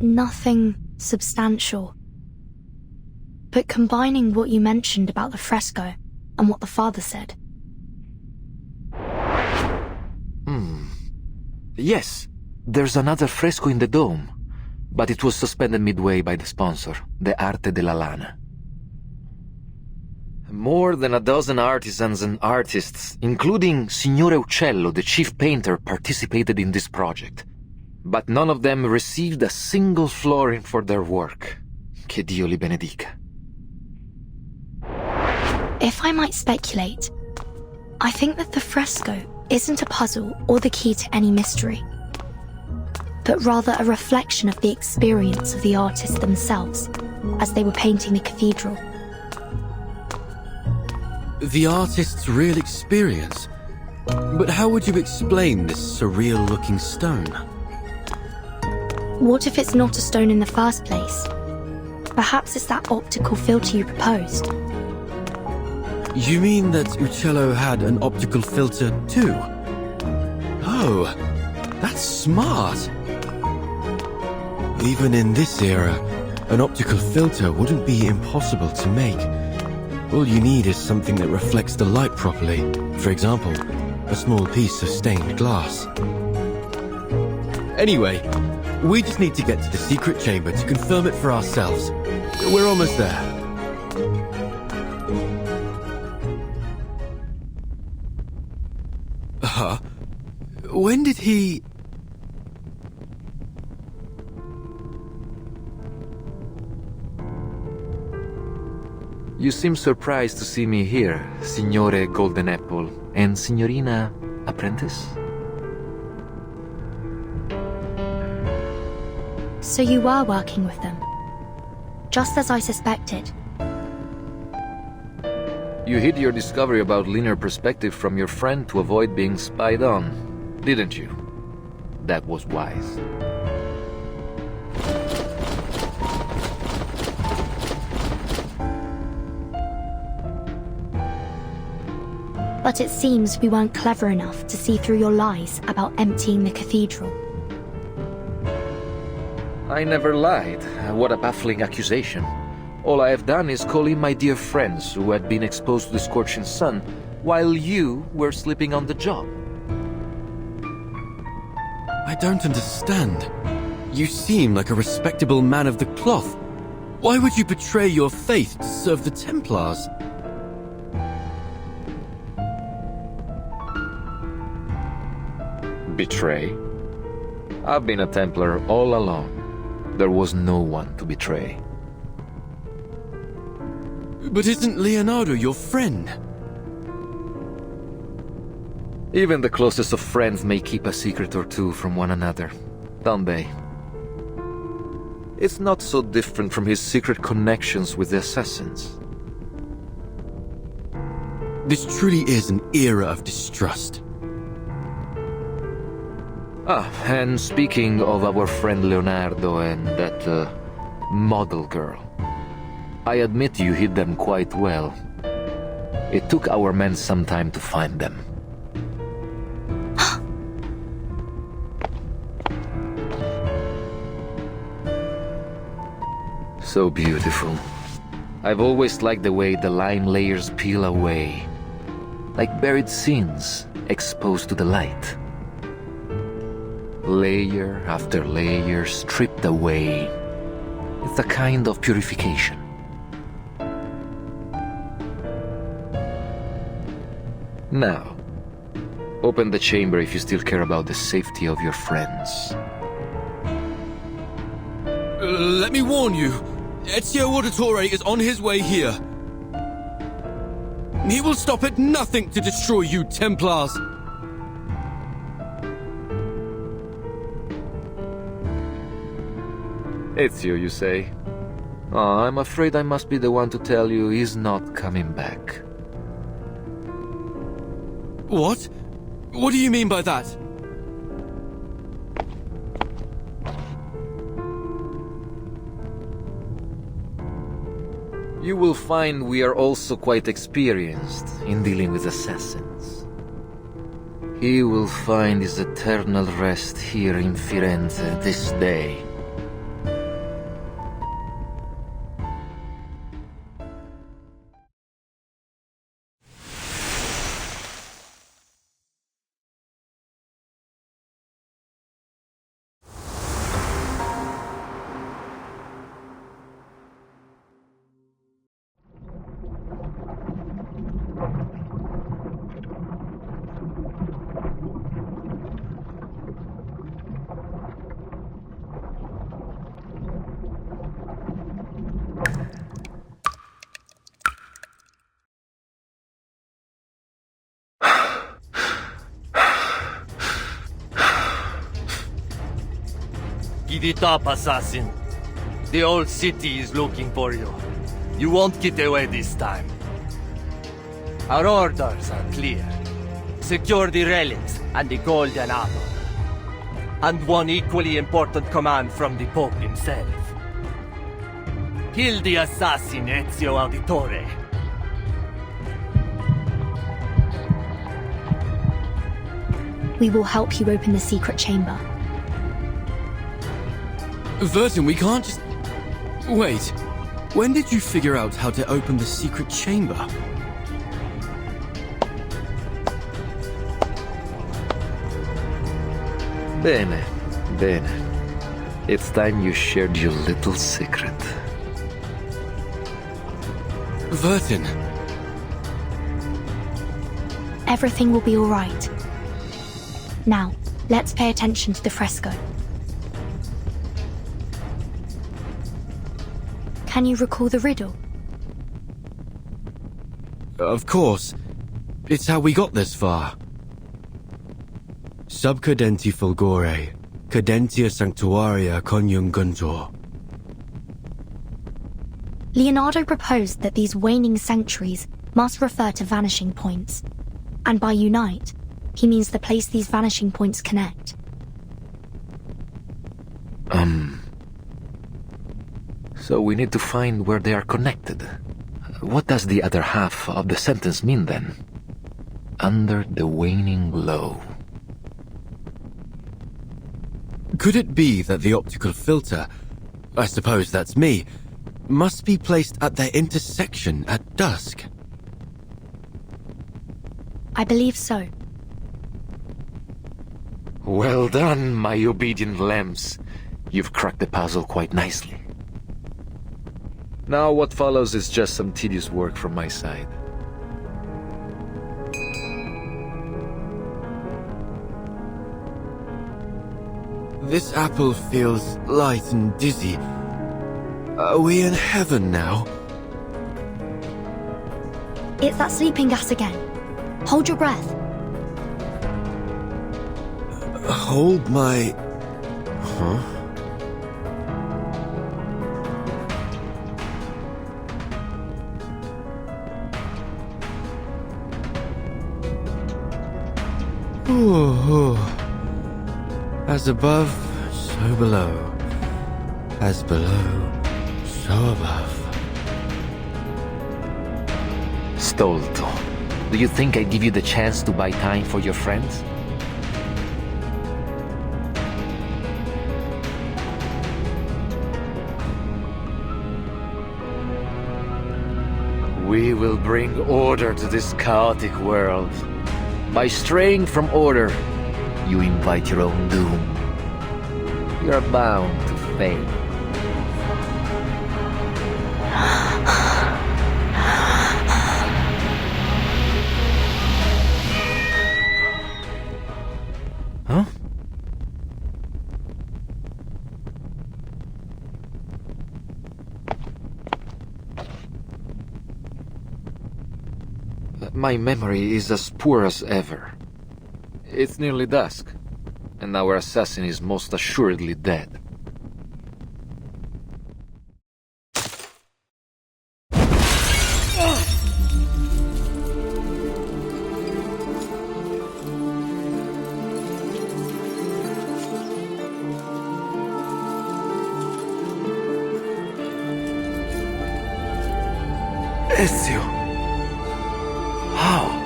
Nothing substantial. But combining what you mentioned about the fresco and what the father said. Yes, there's another fresco in the dome, but it was suspended midway by the sponsor, the Arte della Lana. More than a dozen artisans and artists, including Signore Uccello, the chief painter, participated in this project. But none of them received a single florin for their work. Che Dio li benedica. If I might speculate, I think that the fresco isn't a puzzle or the key to any mystery, but rather a reflection of the experience of the artists themselves as they were painting the cathedral. The artist's real experience? But how would you explain this surreal-looking stone? What if it's not a stone in the first place? Perhaps it's that optical filter you proposed. You mean that Uccello had an optical filter too? Oh, that's smart. Even in this era, an optical filter wouldn't be impossible to make. All you need is something that reflects the light properly. For example, a small piece of stained glass. Anyway, we just need to get to the secret chamber to confirm it for ourselves. We're almost there. Huh? When did he... You seem surprised to see me here, Signore Golden Apple and Signorina Apprentice? So you were working with them, just as I suspected. You hid your discovery about linear perspective from your friend to avoid being spied on, didn't you? That was wise. But it seems we weren't clever enough to see through your lies about emptying the cathedral. I never lied. What a baffling accusation. All I have done is call in my dear friends who had been exposed to the scorching sun while you were sleeping on the job. I don't understand. You seem like a respectable man of the cloth. Why would you betray your faith to serve the Templars? Betray? I've been a Templar all along. There was no one to betray. But isn't Leonardo your friend? Even the closest of friends may keep a secret or two from one another, don't they? It's not so different from his secret connections with the assassins. This truly is an era of distrust. And speaking of our friend Leonardo and that model girl, I admit you hid them quite well. It took our men some time to find them. So beautiful. I've always liked the way the line layers peel away, like buried sins exposed to the light. Layer after layer stripped away. It's a kind of purification. Now, open the chamber if you still care about the safety of your friends. Let me warn you, Ezio Auditore is on his way here. He will stop at nothing to destroy you, Templars. Ezio, you say? Oh, I'm afraid I must be the one to tell you he's not coming back. What? What do you mean by that? You will find we are also quite experienced in dealing with assassins. He will find his eternal rest here in Firenze this day. Get it up, assassin. The old city is looking for you. You won't get away this time. Our orders are clear. Secure the relics and the golden apple. And one equally important command from the Pope himself. Kill the assassin Ezio Auditore. We will help you open the secret chamber. Vertin, we can't just... Wait. When did you figure out how to open the secret chamber? Bene, bene. It's time you shared your little secret. Vertin. Everything will be all right. Now, let's pay attention to the fresco. Can you recall the riddle? Of course. It's how we got this far. Subcadenti fulgore, cadentia sanctuaria coniunguntur. Leonardo proposed that these waning sanctuaries must refer to vanishing points. And by unite, he means the place these vanishing points connect. So we need to find where they are connected. What does the other half of the sentence mean then? Under the waning glow. Could it be that the optical filter, I suppose that's me, must be placed at their intersection at dusk? I believe so. Well done, my obedient lambs. You've cracked the puzzle quite nicely. Now what follows is just some tedious work from my side. This apple feels light and dizzy. Are we in heaven now? It's that sleeping gas again. Hold your breath. Hold my... Huh? Ooh. As above, so below. As below, so above. Stolto, do you think I give you the chance to buy time for your friends? We will bring order to this chaotic world. By straying from order, you invite your own doom. You are bound to fail. Huh? My memory is as poor as ever. It's nearly dusk, and our assassin is most assuredly dead. Ezio! How?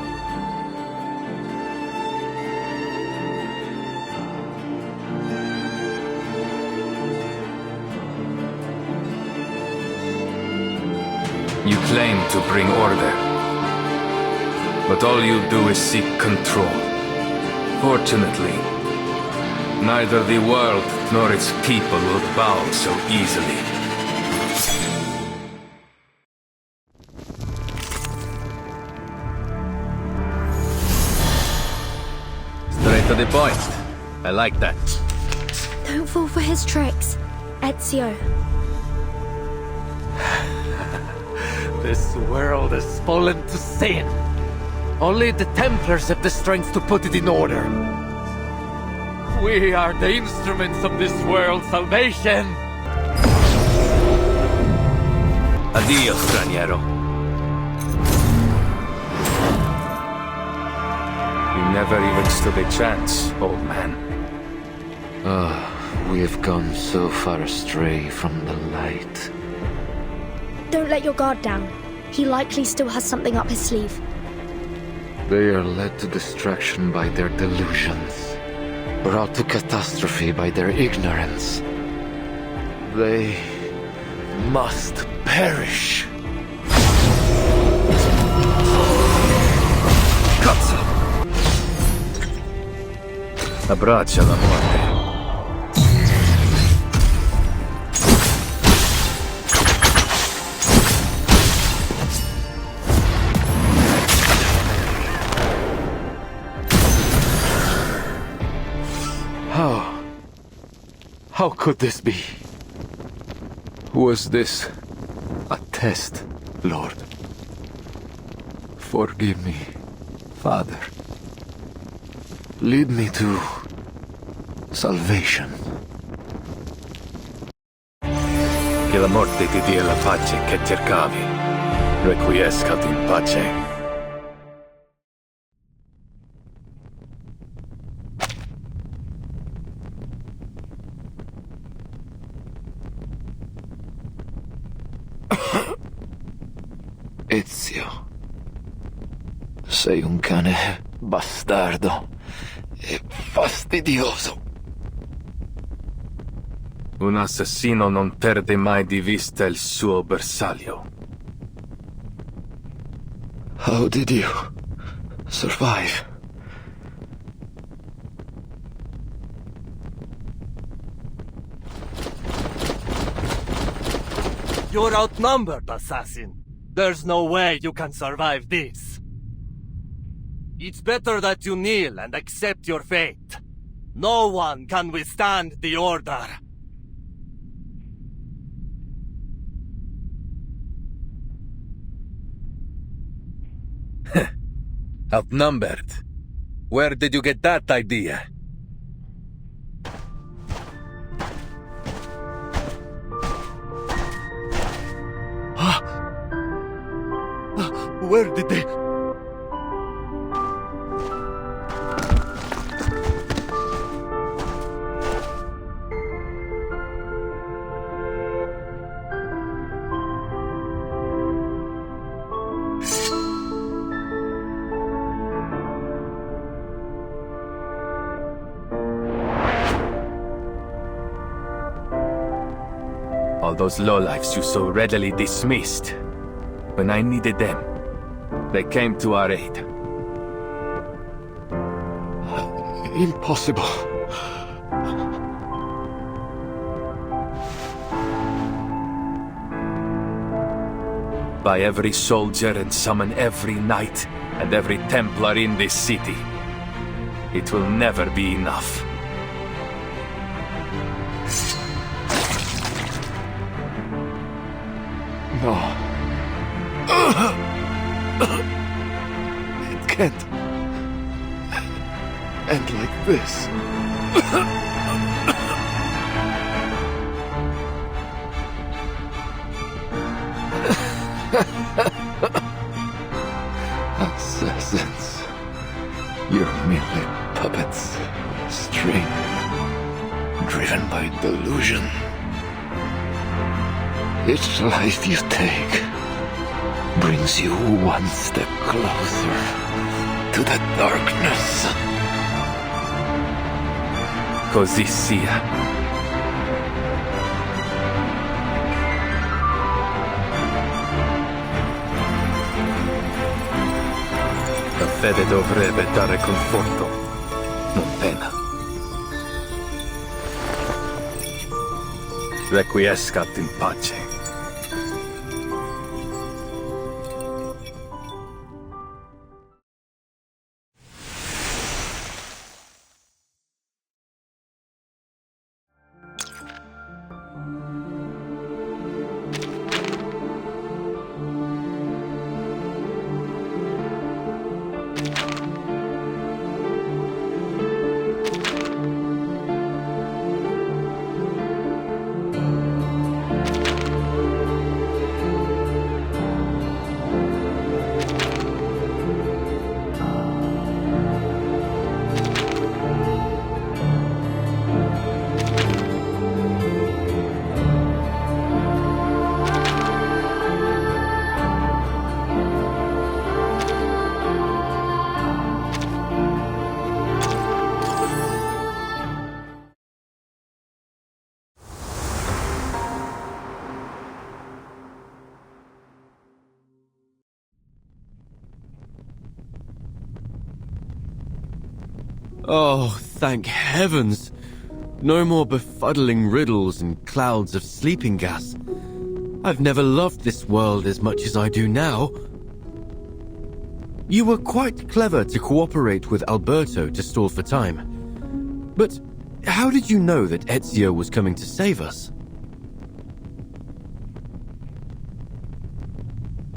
You claim to bring order, but all you do is seek control. Fortunately, neither the world nor its people will bow so easily. Straight to the point. I like that. Don't fall for his tricks, Ezio. This world has fallen to sin. Only the Templars have the strength to put it in order. We are the instruments of this world's salvation. Addio, straniero. You never even stood a chance, old man. We have gone so far astray from the light. Don't let your guard down. He likely still has something up his sleeve. They are led to destruction by their delusions, brought to catastrophe by their ignorance. They must perish. Cazzo! Abbraccia la morte. How could this be? Was this a test, Lord? Forgive me, Father. Lead me to salvation. Che la morte ti dia la pace che cercavi. Requiescat in pace. Ezio, sei un cane bastardo e fastidioso. Un assassino non perde mai di vista il suo bersaglio. How did you survive? You're outnumbered, assassin. There's no way you can survive this. It's better that you kneel and accept your fate. No one can withstand the order. Outnumbered? Where did you get that idea? Where did they... All those lowlifes you so readily dismissed. When I needed them, they came to our aid. Impossible. By every soldier and summon every knight and every Templar in this city. It will never be enough. No. It can't end like this. Assassins. You're merely puppets, string, driven by delusion. Each life you take brings you one step closer to the darkness. Così sia. La fede dovrebbe dare conforto, non pena. Requiescat in pace. Oh, thank heavens! No more befuddling riddles and clouds of sleeping gas. I've never loved this world as much as I do now. You were quite clever to cooperate with Alberto to stall for time. But how did you know that Ezio was coming to save us?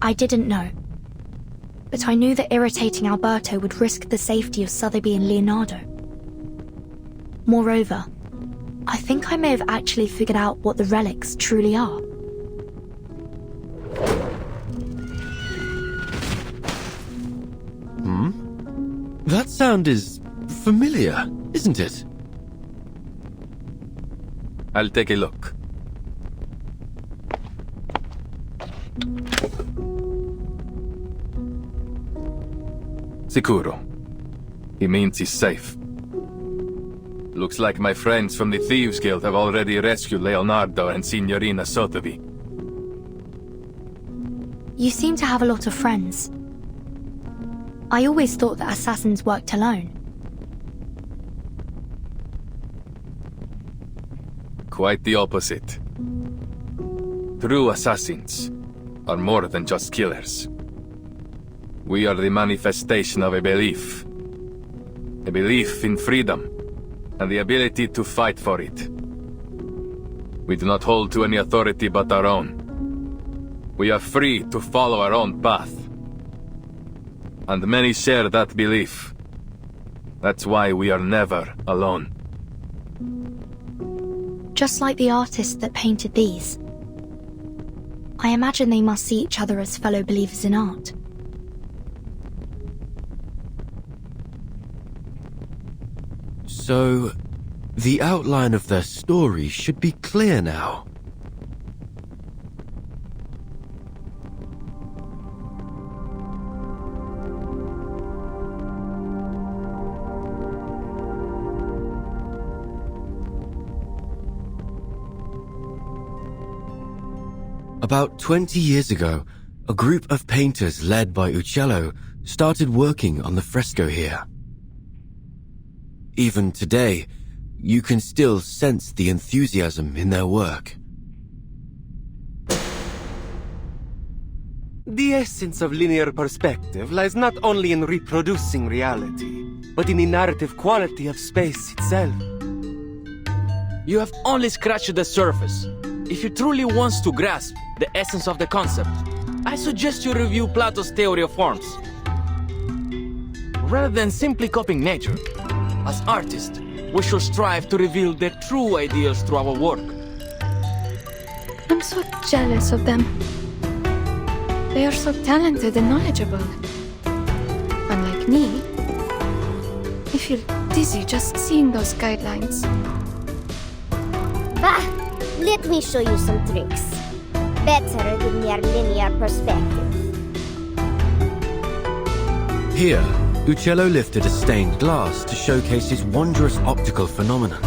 I didn't know. But I knew that irritating Alberto would risk the safety of Sotheby and Leonardo. Moreover, I think I may have actually figured out what the relics truly are. That sound is familiar, isn't it? I'll take a look. Sicuro. He means he's safe. Looks like my friends from the Thieves Guild have already rescued Leonardo and Signorina Sotheby. You seem to have a lot of friends. I always thought that assassins worked alone. Quite the opposite. True assassins are more than just killers. We are the manifestation of a belief. A belief in freedom, and the ability to fight for it. We do not hold to any authority but our own. We are free to follow our own path. And many share that belief. That's why we are never alone. Just like the artist that painted these. I imagine they must see each other as fellow believers in art. So, the outline of their story should be clear now. About 20 years ago, a group of painters led by Uccello started working on the fresco here. Even today, you can still sense the enthusiasm in their work. The essence of linear perspective lies not only in reproducing reality, but in the narrative quality of space itself. You have only scratched the surface. If you truly want to grasp the essence of the concept, I suggest you review Plato's theory of forms. Rather than simply copying nature, as artists, we should strive to reveal the true ideas through our work. I'm so jealous of them. They are so talented and knowledgeable. Unlike me, I feel dizzy just seeing those guidelines. Bah! Let me show you some tricks. Better than your linear perspective. Here, Uccello lifted a stained glass to showcase his wondrous optical phenomenon.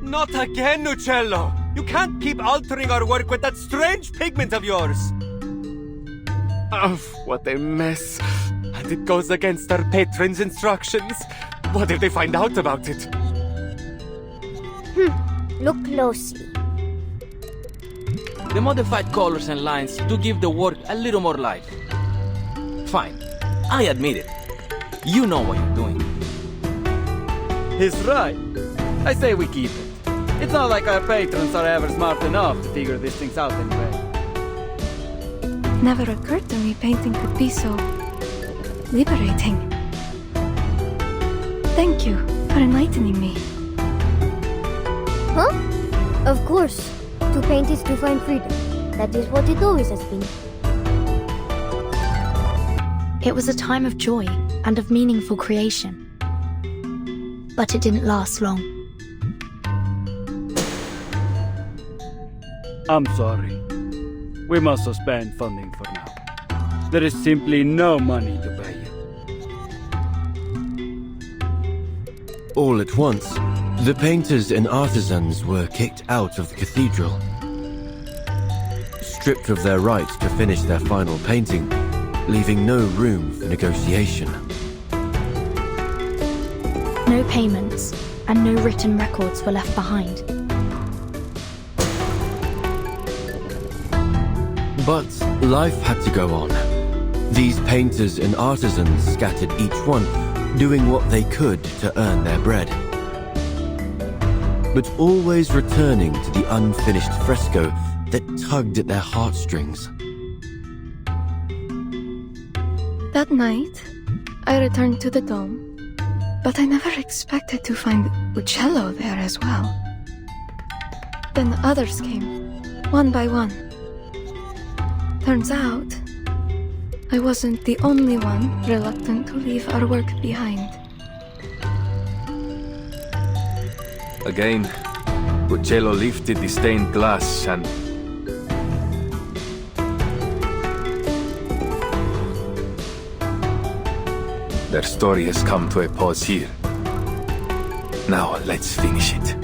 Not again, Uccello! You can't keep altering our work with that strange pigment of yours! Oh, what a mess. And it goes against our patron's instructions. What if they find out about it? Look closely. The modified colors and lines do give the work a little more life. Fine, I admit it. You know what you're doing. He's right. I say we keep it. It's not like our patrons are ever smart enough to figure these things out anyway. It never occurred to me painting could be so liberating. Thank you for enlightening me. Huh? Of course. To paint is to find freedom. That is what it always has been. It was a time of joy and of meaningful creation. But it didn't last long. I'm sorry. We must suspend funding for now. There is simply no money to pay you. All at once, the painters and artisans were kicked out of the cathedral. Stripped of their right to finish their final painting, leaving no room for negotiation. No payments and no written records were left behind. But life had to go on. These painters and artisans scattered each one, doing what they could to earn their bread. But always returning to the unfinished fresco that tugged at their heartstrings. That night, I returned to the dome, but I never expected to find Uccello there as well. Then others came, one by one. Turns out, I wasn't the only one reluctant to leave our work behind. Again, Uccello lifted the stained glass and... Their story has come to a pause here. Now let's finish it.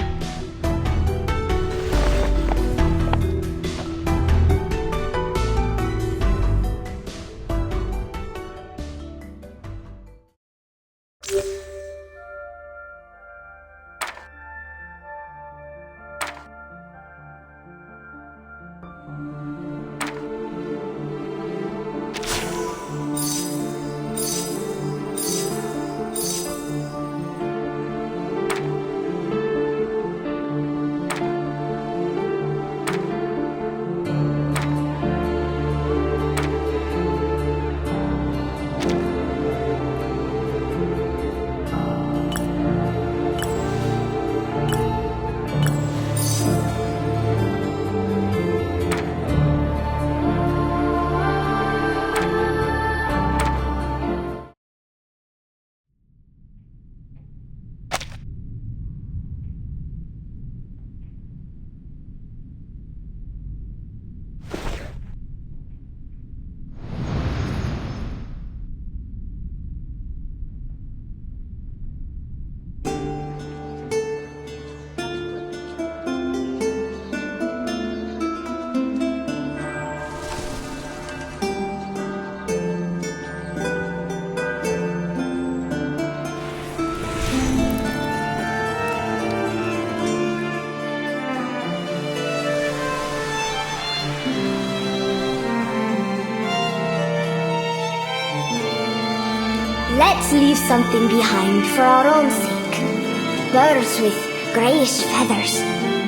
Let's leave something behind for our own sake. Birds with greyish feathers,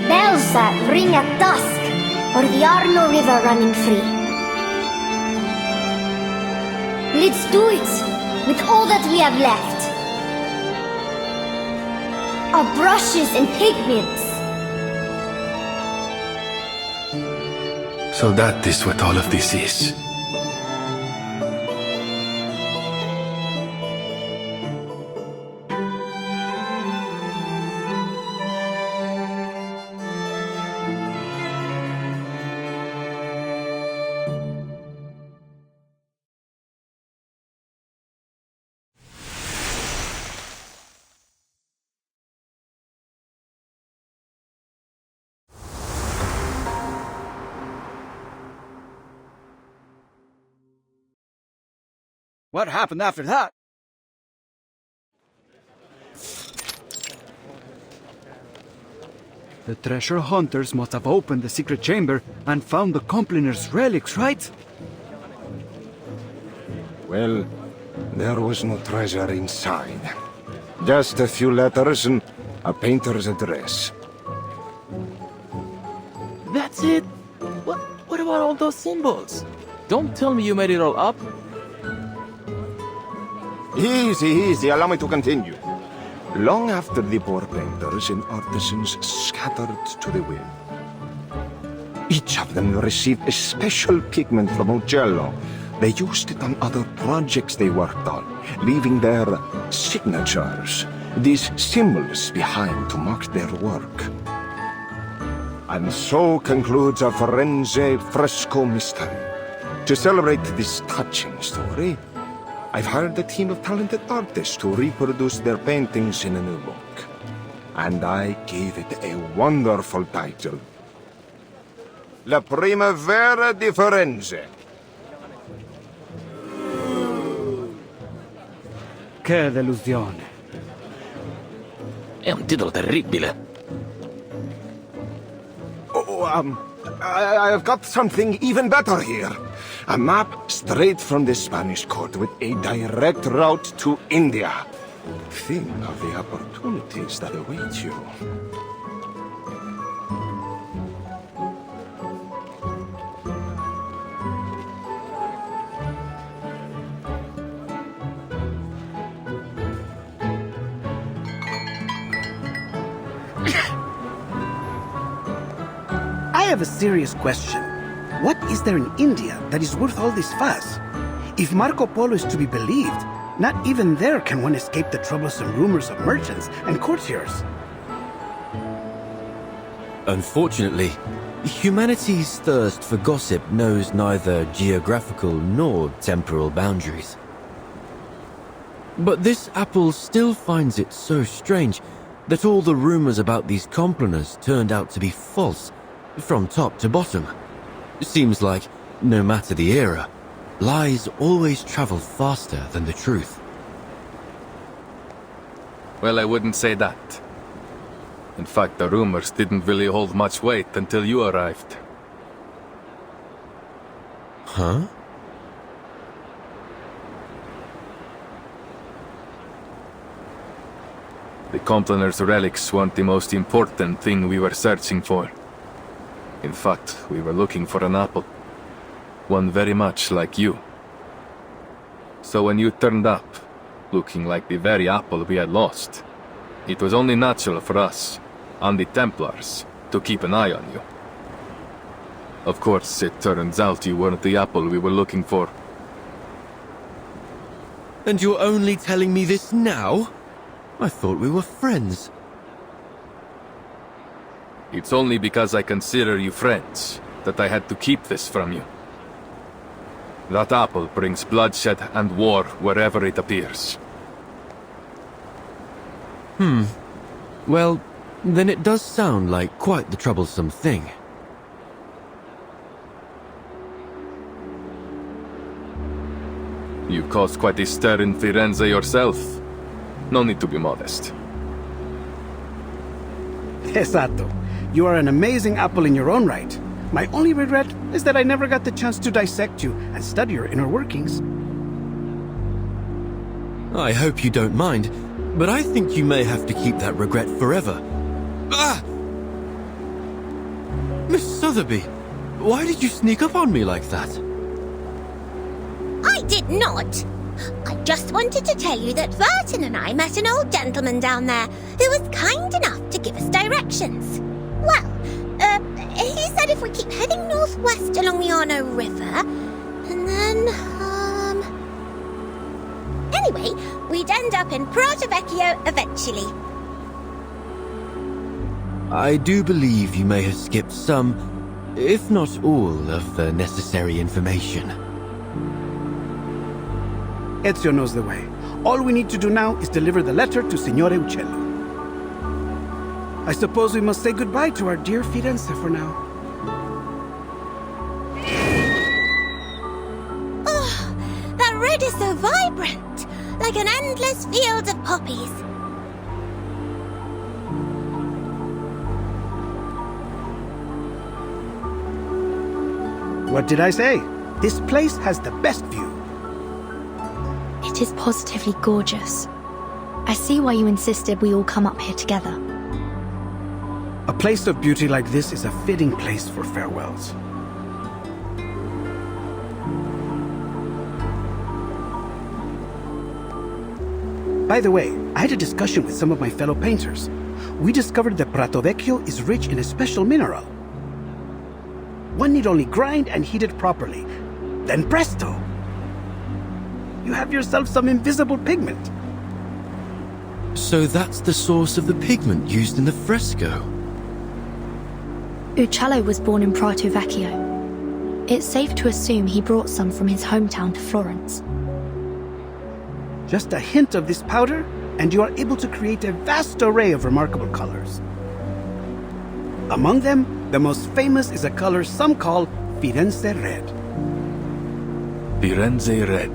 bells that ring at dusk, or the Arno River running free. Let's do it with all that we have left. Our brushes and pigments. So that is what all of this is. What happened after that? The treasure hunters must have opened the secret chamber and found the Compliner's relics, right? Well, there was no treasure inside. Just a few letters and a painter's address. That's it? What about all those symbols? Don't tell me you made it all up. Easy, easy, allow me to continue. Long after the poor painters and artisans scattered to the wind, each of them received a special pigment from Uccello. They used it on other projects they worked on, leaving their signatures, these symbols behind to mark their work. And so concludes our Firenze fresco mystery. To celebrate this touching story, I've hired a team of talented artists to reproduce their paintings in a new book. And I gave it a wonderful title. La Primavera di Firenze. Che delusione. È un titolo terribile. I've got something even better here. A map straight from the Spanish court with a direct route to India. Think of the opportunities that await you. I have a serious question. What is there in India that is worth all this fuss? If Marco Polo is to be believed, not even there can one escape the troublesome rumors of merchants and courtiers. Unfortunately, humanity's thirst for gossip knows neither geographical nor temporal boundaries. But this apple still finds it so strange that all the rumors about these complainers turned out to be false, from top to bottom. Seems like, no matter the era, lies always travel faster than the truth. Well, I wouldn't say that. In fact, the rumors didn't really hold much weight until you arrived. Huh? The Complainers' relics weren't the most important thing we were searching for. In fact, we were looking for an apple. One very much like you. So when you turned up, looking like the very apple we had lost, it was only natural for us, and the Templars, to keep an eye on you. Of course, it turns out you weren't the apple we were looking for. And you're only telling me this now? I thought we were friends. It's only because I consider you friends that I had to keep this from you. That apple brings bloodshed and war wherever it appears. Well, then it does sound like quite the troublesome thing. You caused quite a stir in Firenze yourself. No need to be modest. Esatto. You are an amazing apple in your own right. My only regret is that I never got the chance to dissect you and study your inner workings. I hope you don't mind, but I think you may have to keep that regret forever. Ah! Miss Sotheby, why did you sneak up on me like that? I did not. I just wanted to tell you that Burton and I met an old gentleman down there who was kind enough to give us directions. Well, he said if we keep heading northwest along the Arno River, and then, anyway, we'd end up in Prato Vecchio eventually. I do believe you may have skipped some, if not all, of the necessary information. Ezio knows the way. All we need to do now is deliver the letter to Signore Uccello. I suppose we must say goodbye to our dear Firenze for now. Oh, that red is so vibrant, like an endless field of poppies. What did I say? This place has the best view. It is positively gorgeous. I see why you insisted we all come up here together. A place of beauty like this is a fitting place for farewells. By the way, I had a discussion with some of my fellow painters. We discovered that Prato Vecchio is rich in a special mineral. One need only grind and heat it properly. Then presto! You have yourself some invisible pigment. So that's the source of the pigment used in the fresco. Uccello was born in Prato Vecchio. It's safe to assume he brought some from his hometown to Florence. Just a hint of this powder, and you are able to create a vast array of remarkable colors. Among them, the most famous is a color some call Firenze Red. Firenze Red.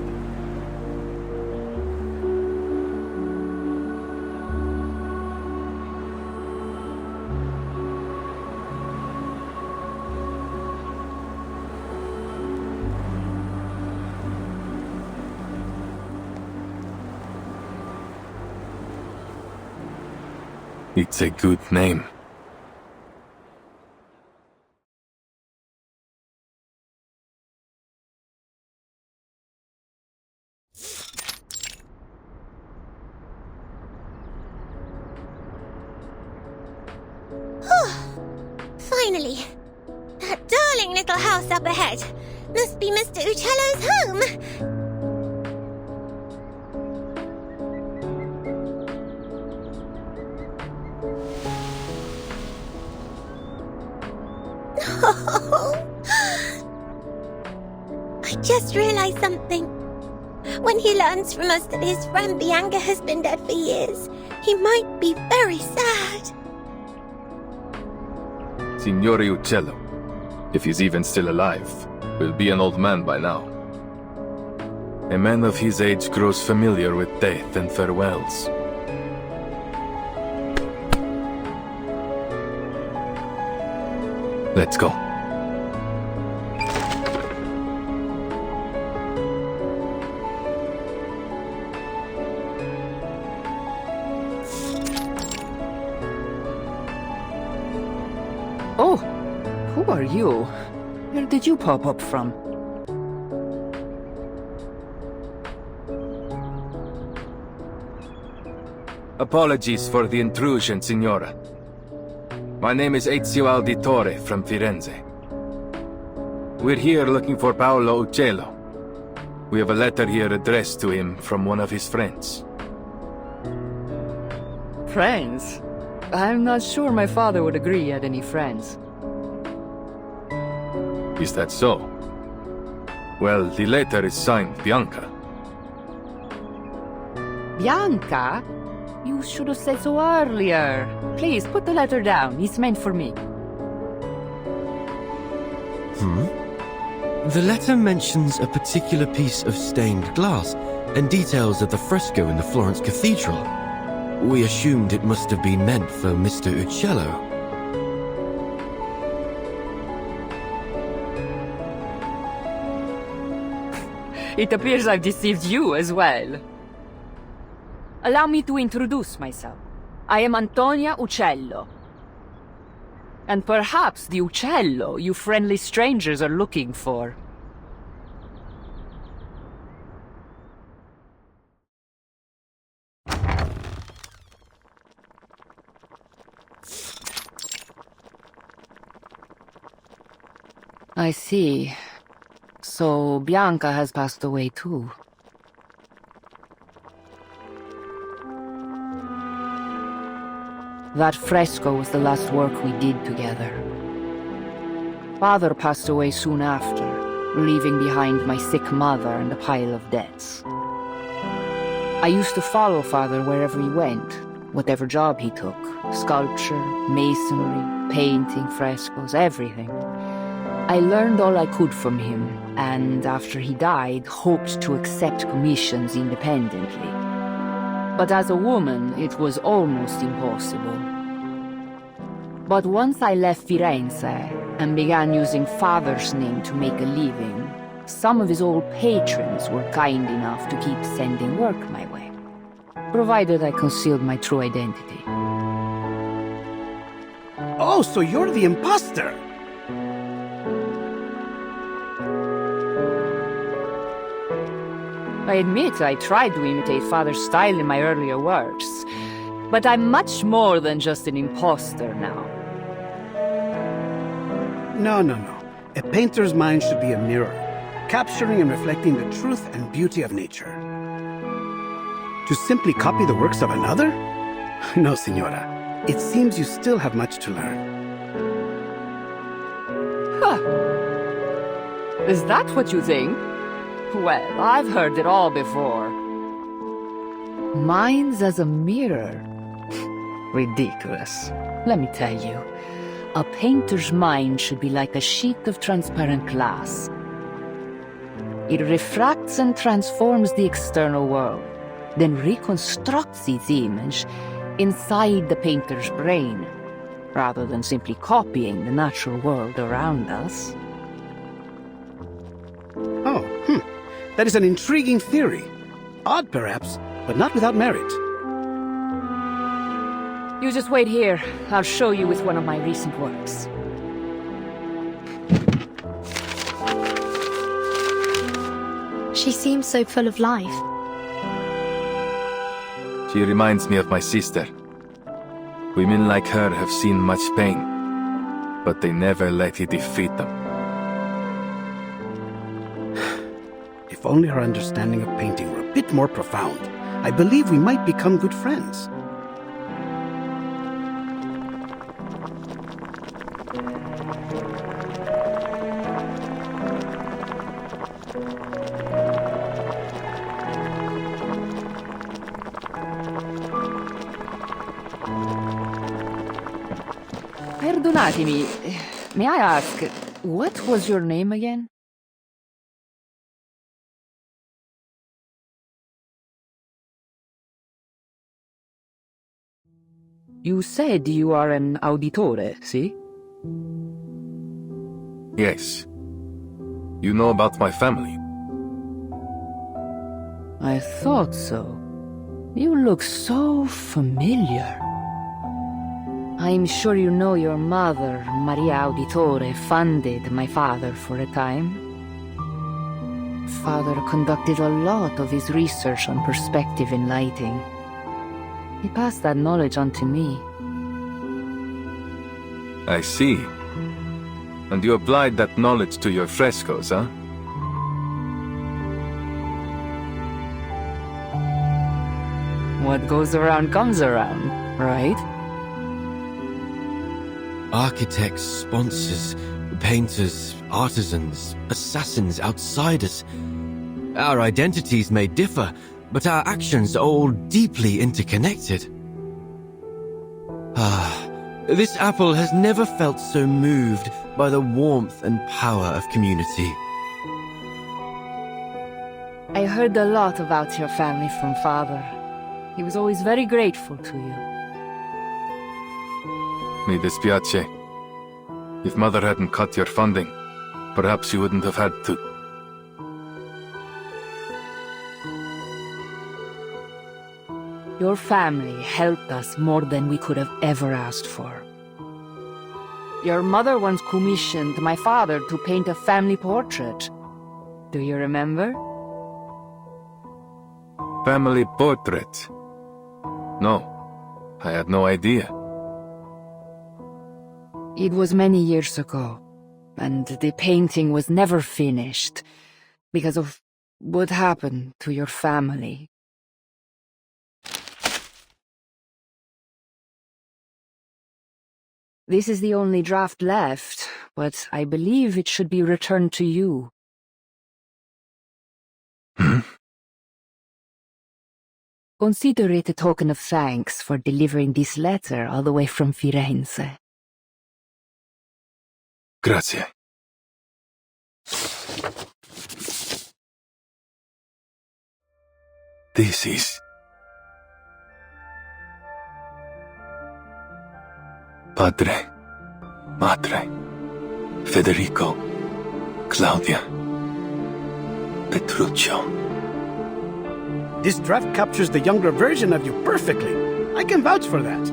It's a good name. Finally. That darling little house up ahead. Must be Mr. Uccello's home. I just realized something. When he learns from us that his friend Bianca has been dead for years, he might be very sad. Signore Uccello, if he's even still alive, will be an old man by now. A man of his age grows familiar with death and farewells. Let's go. Oh, who are you? Where did you pop up from? Apologies for the intrusion, Signora. My name is Ezio Auditore from Firenze. We're here looking for Paolo Uccello. We have a letter here addressed to him from one of his friends. Friends? I'm not sure my father would agree he had any friends. Is that so? Well, the letter is signed Bianca. Bianca? You should have said so earlier. Please, put the letter down. It's meant for me. The letter mentions a particular piece of stained glass and details of the fresco in the Florence Cathedral. We assumed it must have been meant for Mr. Uccello. It appears I've deceived you as well. Allow me to introduce myself. I am Antonia Uccello. And perhaps the Uccello you friendly strangers are looking for. I see. So Bianca has passed away too. That fresco was the last work we did together. Father passed away soon after, leaving behind my sick mother and a pile of debts. I used to follow Father wherever he went, whatever job he took. Sculpture, masonry, painting, frescoes, everything. I learned all I could from him, and after he died, hoped to accept commissions independently. But as a woman, it was almost impossible. But once I left Firenze and began using Father's name to make a living, some of his old patrons were kind enough to keep sending work my way, provided I concealed my true identity. Oh, so you're the imposter! I admit I tried to imitate Father's style in my earlier works, but I'm much more than just an imposter now. No. A painter's mind should be a mirror, capturing and reflecting the truth and beauty of nature. To simply copy the works of another? No, Signora. It seems you still have much to learn. Huh. Is that what you think? Well, I've heard it all before. Mine's as a mirror. Ridiculous. Let me tell you, a painter's mind should be like a sheet of transparent glass. It refracts and transforms the external world, then reconstructs its image inside the painter's brain, rather than simply copying the natural world around us. Oh, that is an intriguing theory. Odd, perhaps, but not without merit. You just wait here. I'll show you with one of my recent works. She seems so full of life. She reminds me of my sister. Women like her have seen much pain, but they never let it defeat them. If only our understanding of painting were a bit more profound, I believe we might become good friends. Perdonatemi, may I ask, what was your name again? You said you are an auditore, see? Yes. You know about my family? I thought so. You look so familiar. I'm sure you know your mother, Maria Auditore, funded my father for a time. Father conducted a lot of his research on perspective in lighting. He passed that knowledge on to me. I see. And you applied that knowledge to your frescoes, huh? What goes around comes around, right? Architects, sponsors, painters, artisans, assassins, outsiders. Our identities may differ, but our actions are all deeply interconnected. This apple has never felt so moved by the warmth and power of community. I heard a lot about your family from Father. He was always very grateful to you. Mi dispiace. If Mother hadn't cut your funding, perhaps you wouldn't have had to. Your family helped us more than we could have ever asked for. Your mother once commissioned my father to paint a family portrait. Do you remember? Family portrait? No, I had no idea. It was many years ago, and the painting was never finished because of what happened to your family. This is the only draft left, but I believe it should be returned to you. Consider it a token of thanks for delivering this letter all the way from Firenze. Grazie. This is... Padre, Madre, Federico, Claudia, Petruccio. This draft captures the younger version of you perfectly. I can vouch for that.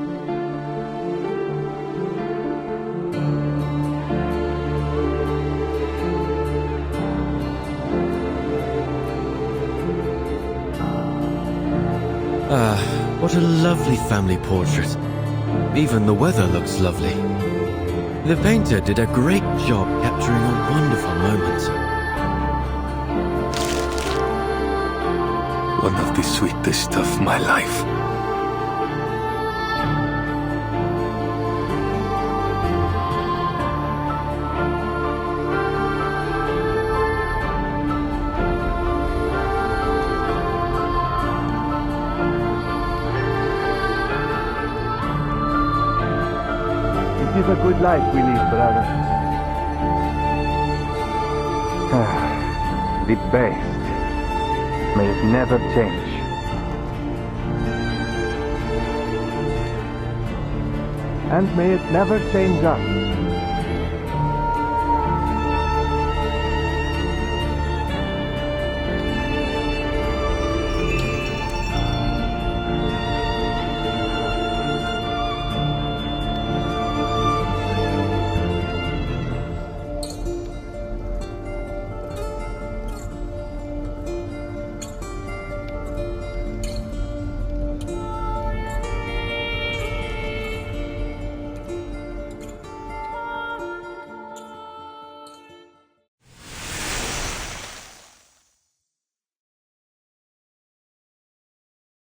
What a lovely family portrait. Even the weather looks lovely. The painter did a great job capturing a wonderful moment. One of the sweetest of my life. It is a good life we lead, brother. The best. May it never change. And may it never change us.